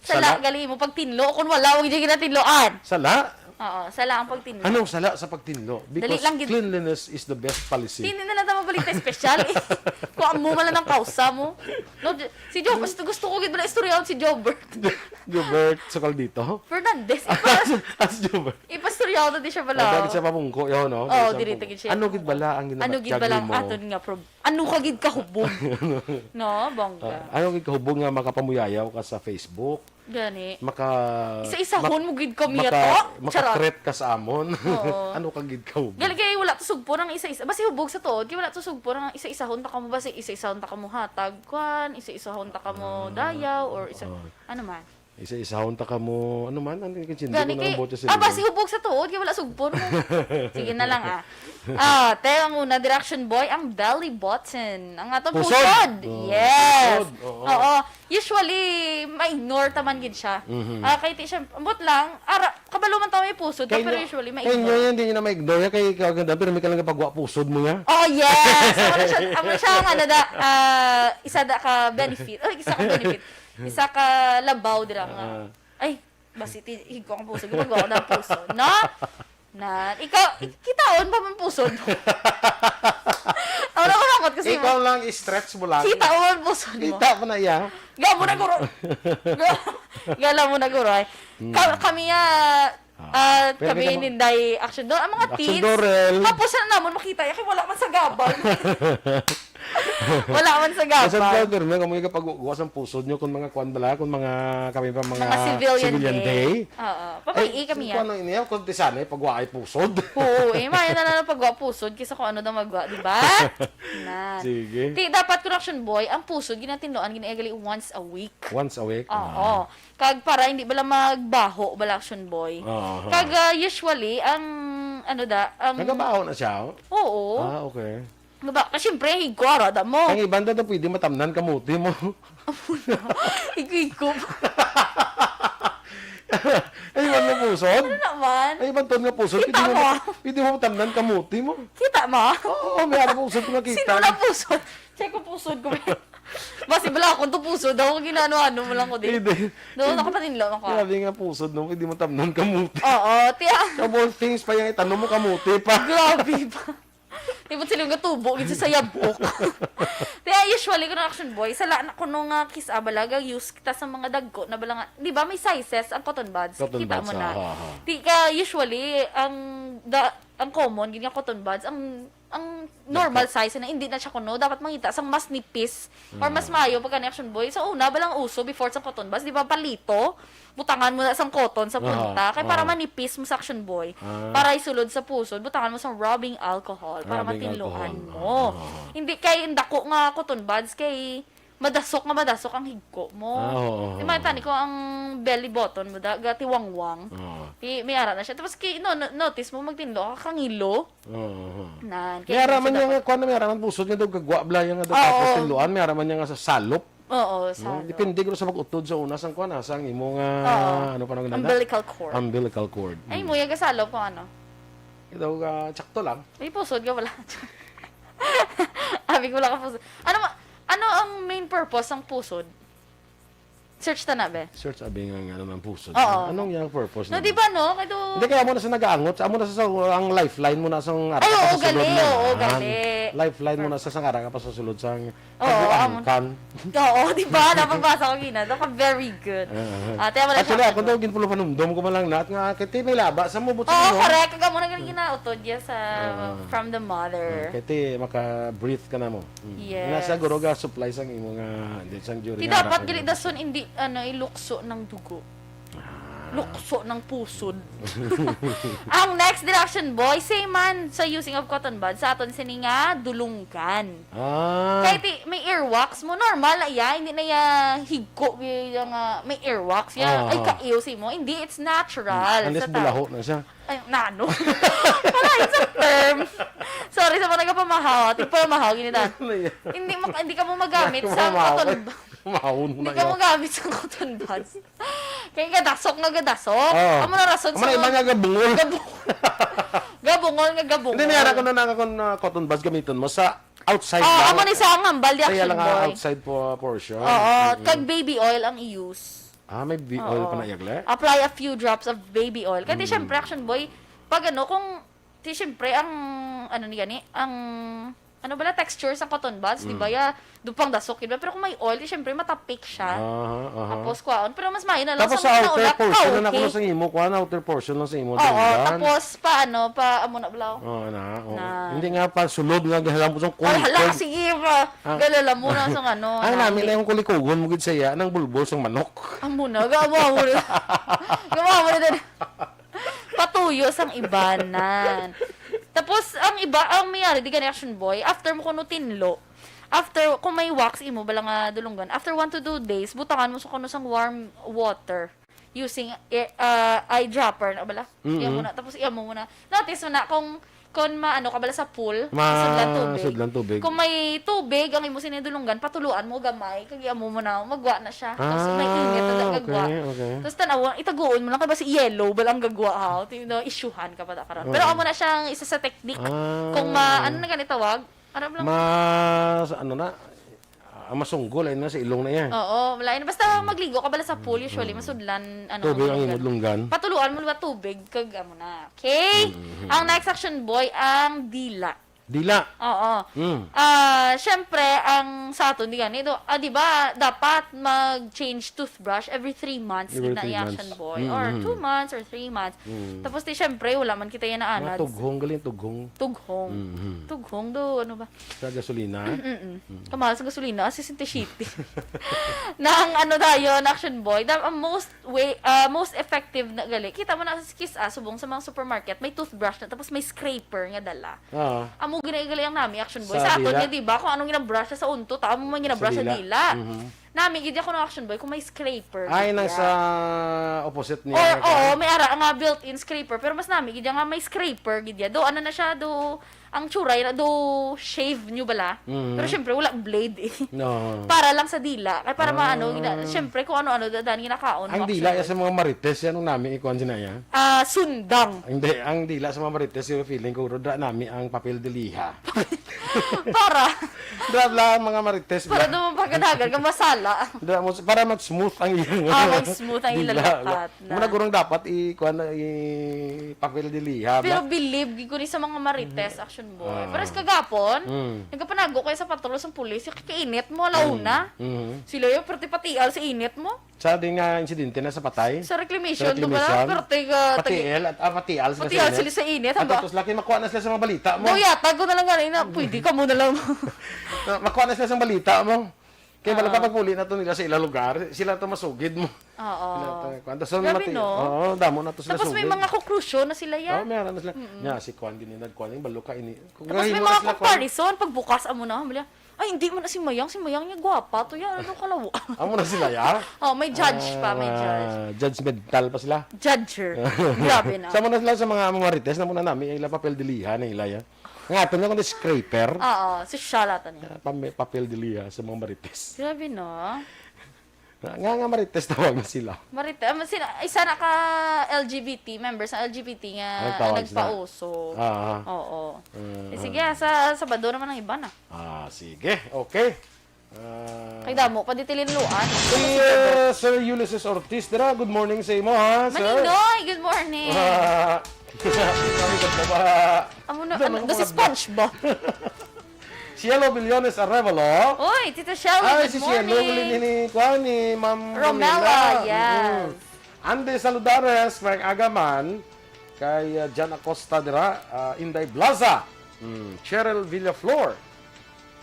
sala Sala? gali mo pag tinlo kun wala wag gyud tinloan. Sala? Oo, sala ang pagtinlo. Anong sala sa pagtinlo? Because Dali lang gid- cleanliness is the best policy. Hindi na lang tama balita special. Kuha mo man lang ng kausa mo. No, si Joe, gusto ko gid bala istoryaon si Jobert. Gilbert, sukal dito. Fernandez. As Gilbert. Ipastoryaon na di siya bala. Bakit siya pamungko yun, no? Oo, diri gid siya. Ano gid bala ang Ano gid ba lang aton nga ano ka gid kahubog. No, bongga. Ano gid kahubog nga makapamuyayaw ka sa Facebook? Gani. Isa-isahon mo gid kami ato. Maka-threat ka sa amon. Oo. Ano ka gid kahubog? Gali kay wala to sugpo ng isa-isa. Basi hubog sa tuod, kay wala to sugpo ng isa-isahon ta kamo basi isa-isahon ta kamo hatag kwan, isa-isahon ta kamo dayaw or isa ano man. Isa-isahon ta ka mo, ano man, ano yung sindi ko Gani na kay ang botya sa basi hubog sa tuod, kay wala sugpo mo. Sige na lang te ang una direction boy ang belly button. Ang atong Pusod. pusod. Oh, Yes. pusod. Oo. Oo. Usually ma-ignore taman gid siya. Kay ti siya ambot lang kabalo man taw may pusod pero usually Kaya nyo ma-ignore. yan, hindi nyo na ma-ignore. Kaya kaganda, pero may ka lang kapagwa pusod mo ya. Oh, yes! Amo siya ang ano da, isa da ka benefit. Oh, isa ka benefit. Isa ka labaw dira nga. Ay, basi higko ang puso. Gumagawa ko ng puso. No? Na, ikaw, kitaon pa man puso. Ako na ko kasi Ikaw lang, i-stretch mo lang. kita mo man puso mo. Kita mo na yan. Gamo na guro. Gala mo na guro. Kami pero kami kita mo- ninday action doon. Ang mga Action teens, Dorel. tapos na namon makita. Kaya wala man sa gabal. Wala man sa Kasi gabal. pero may kamoy kapag-uwas ang pusod nyo kung mga kwan bala, kung mga kami pa mga, Mga civilian day. day. Oo. Papay, kami Kung yan. ano iniyaw, kung tisana, pagwa ay pusod. Oo, maya na lang pagwa pusod kisa kung ano daw magwa, di ba? Nan. Sige. Ti dapat correction boy, ang pusod ginatindoan ginaegali once a week. Once a week. Oo. Kag para hindi bala magbaho bala action boy. Oo. Kag usually ang ano da, ang Nagabaho na siya. Oo. Ah, okay. Diba? Kasi syempre higwara da mo. Ang ibang daw pwede matamnan kamuti mo. Higwigko. Ay, ibang nga pusod. Ano naman? Ay, ibang ton nga pusod. Kita mo. Pwede mo matamnan kamuti mo. Kita mo? Oo, may ano pusod ko nakita. Sino na pusod? Check ko pusod ko. Basi bala akong to pusod daw. Ginano-ano mo lang ko din. Hindi. Doon nakapatinlo ako. Grabe nga pusod no, pwede mo tamnan kamuti. Oo, tiya. Couple things pa yung itanong mo kamuti pa. Grabe ba? Di ba sila nga tubo, gito sa yabok. Kaya usually, kung action boy, sala na kuno nga kiss balaga, use kita sa mga dagko na bala nga, di ba may sizes ang cotton buds? Cotton Kita buds, mo na. ha. Di ka usually, ang common, ganyan cotton buds, ang normal size na hindi na siya kuno, dapat mangita sang mas nipis or mas mayo pagka ni action boy. So una, balang uso before sa cotton buds, di ba palito? Butangan mo na sang cotton sa punta. Kaya para manipis mo sa action boy. Para isulod sa pusod, butangan mo sang rubbing alcohol para Rubbing matinluhan alcohol. mo. Hindi kay dako nga cotton buds kay madasok ang higko mo. Oo. Di tani ko ang belly button mo da gatiwangwang. Oo. Di may ara na siya. Tapos kay notice mo magtinlo ka kangilo. Oo. Nan. May araman niya nga, kung ano may araman pusod niya daw, gagwa bla yung nga daw, tapos tiluan, may araman niya nga sa salop. Oo, No? sa Depende ko sa pag-utod sa una, sang kwan, sang imo nga, ano pa nang ginanda? umbilical cord. Umbilical cord. Ay mo yaga salop kung ano. Ito, tsakto lang. May pusod ka wala. Abi ko wala ka pusod. Ano ang main purpose ng pusod? Search ta na be. Search abing ang ano ng pusod. Oo. Anong yung purpose No, naman? di ba no? Kaya Hindi kaya mo na sa nag-aangot, amo na sa ang lifeline mo na sang Ay, oo, sa sulod gali, mo. oo, Yan. gali. Lifeline mo na sa sangara ka pa sa sulod sang Oo, pag-angkan. Oo, di ba? Napabasa ko gina. Ka very good. Ate, wala Actually, ako daw ginpulo panumdum ko man lang lahat nga kiti may laba sa mo butsa Oo, mo. correct. Kaga mo na ganun ginautod ya sa from the mother. Kiti maka-breathe ka na mo. Yes. Nasa guroga supply sang imo nga hindi sang jury. Di dapat gali dason hindi ilukso ng dugo. Lukso ng pusod. Ang next direction boy, same man sa using of cotton buds sa aton sini nga dulunggan. Kahit may earwax mo normal na ya, hindi na ya higko yung may earwax ya. Ay kaiyo si mo. Hindi, it's natural. Unless sa tao. bulaho na siya. Ay, nano. Wala yun sa term. Sorry sa mga nagpamahaw. Tigpamahaw, ginita. Hindi ka mo magamit sa cotton buds. Mahawon mo Hindi na ka yun. mo gamit sa cotton buds. Kaya gadasok na gadasok. Oo. Amo na rason Amo na iba nga gabungol. Gabungol nga gabungol. Hindi niyara ko na nga kung cotton buds gamiton mo sa outside Oh, lang. amo ni sa ang hambal di Kaya Action lang ang Boy. outside portion. Oo, kag baby oil ang i-use. May oil pa na yagle? Apply a few drops of baby oil. Kasi syempre, Action Boy, pag ano, kung, syempre, ang, ano niya ni, ang, ano bala, texture sa cotton buds, di ba, dupang dasok, diba? Pero kung may oil, di syempre, matapik siya. Tapos, kuwaon. Pero mas mahin na lang. Tapos sa outer portion na ako sa imo, outer portion lang sa imo. Oo, tapos, amo na balaw. Hindi nga pa, sulod nga, gahalam po sa Ay, hala, kulikog. sige pa. Galala mo na sa ano. Ang namin lang yung kulikogon, mugid saya, ng bulbul sa manok. Amo na, gawa mo na. Gawa mo na. Patuyo sang ibanan. Tapos, ang iba, ang mayari, di gani Action Boy, after mo kuno tinlo, after, kung may wax, imo, bala nga dulungan, after 1 to 2 days, butangan mo sa kuno sang warm water using eyedropper na bala. Iyan mo na. Tapos, iyan mo muna. Notice mo na, kung maano ka bala sa pool, Sudlan tubig. Kung may tubig, ang imo sinidulungan, patuluan mo gamay, kagya mo muna, magwa na siya. Tapos may init na gagwa. Okay. Tapos tanaw, itaguon mo lang kay ba si yellow balang gagwa ha. Tino isyuhan ka pa ta karon. Pero amo na siyang isa sa technique. Kung ano na ganito tawag? Ano lang? Masunggol, ayun na sa ilong na yan. Oo, wala yun. Basta magligo ka bala sa pool, usually masudlan Tubig ang imudlunggan. Patuluan mo ba tubig kag amo na. Okay? Ang next Action Boy ang dila. Dila. Oo. Syempre, ang sa ato, di ganito, di ba, dapat mag-change toothbrush every 3 months, Every na 3 Action months. Boy. Or 2 months or 3 months. Tapos, syempre, wala man kita yan na anad. Tughong, galing tughong. Tughong. Tughong do, ano ba? Sa gasolina. Kamahal sa gasolina, kasi City. Nang ano tayo, na Action Boy, ang most effective na gali. Kita mo na sa Kiss subong sa mga supermarket, may toothbrush na, tapos may scraper nga dala. Amo ginagali ang nami Action Boy. Sa ato niya, di ba? Kung anong ginabrush sa unto, tamo mo ginabrush sa dila. Nami, gidya ko ng Action Boy, kung may scraper. Ay, nasa opposite niya. May ara nga built-in scraper. Pero mas nami, gidya nga may scraper, gidya. Do, ano na siya, ang churay, shave nyo bala. Pero syempre, wala blade eh. No. Para lang sa dila. Kaya para syempre, kung ano-ano, daan ginakaon. Ang dila sa mga marites, yan ang namin ikuan sinaya. Sundang. Hindi, ang dila sa mga marites, yung feeling ko, dra namin ang papel de liha. Para? Dra lang mga marites. Para naman pagkadagan ka masala. Para mag-smooth ang iyong mag-smooth ang ilalakat. Muna gurang dapat papel de liha. Pero believe, giguri sa mga marites, Action Boy. Pero sa kagapon, nagkapanago kayo sa patrol sa pulis, yung kakainit mo, alauna. Sila yung pati-patial sa init mo. Sa din nga insidente na sa patay. Sa reclamation, doon ba na? Pero patial sila sa init. At tapos laki makuha na sila sa mga balita mo. Yata, ko na lang ganun na, pwede ka muna lang. Makuha na sila sa balita mo. Kaya wala kapag puli na to nila sa ilang lugar, sila to masugid mo. Oo. Grabe no? Oo, damo na to sila tapos sugid. may mga conclusion na sila yan. Oo, meron na sila. Nya, si Kwan din nagkuhan yung baluka ini. Tapos may mga comparison, pagbukas amo na, ay, hindi mo na si Mayang niya gwapa, to yan, ano kalawa. Amo na sila ya? May judge pa, may judge. Judgmental pa sila. Judger. Grabe na. Sama na sila sa mga marites na muna namin, ilang papel de liha na ilaya. Nga, ito na kung scraper. Si Shalata niya. Papel de liha sa mga marites. Grabe no. Nga marites tawag na sila. Marites, isa na ka LGBT, members ng LGBT nga nagpauso. Oo. Sige, sa Sabado naman ang iba na. Sige. Okay. Kay damo, paditilin luan. Sir Ulysses Ortiz, good morning sa imo, ha, sir? Maninoy, good morning. Si SpongeBob. Si Cielo Billones Arevalo. Uy, Tita Shelly, good morning. Ni Ma'am Romela, yes. Andy Saludares, Frank Agaman, kay Jan Acosta dira, Inday Blaza, Cheryl Villaflor.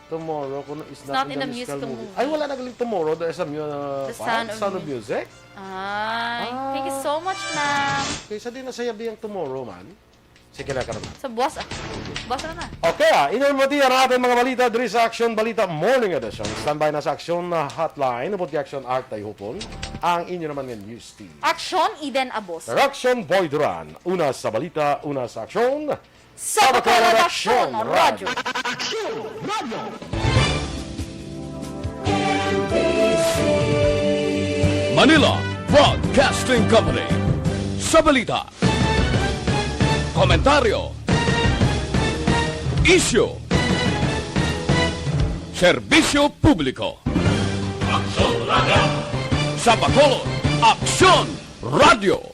Tomorrow, kung is not in the musical movie. Ay, wala nagaling tomorrow. The Sound of Music. Thank you so much, ma'am. Kaysa din nasayabi ang tomorrow, man. Sige na ka naman. Sa buwas, buwas na. Okay, inormati ang ating mga balita diri sa Action Balita Morning Edition. Standby na sa Action Hotline. Upot Action Art tayo hupon. Ang inyo naman ng news team. Action Eden Abos. Direction Boy Duran. Una sa balita, una sa aksyon. Sa Bacolod Action Radio. Action Radio. Manila Broadcasting Company. Sa balita, komentaryo, issue, Serbisyo Publiko. Sa Bacolod, Aksyon Radio.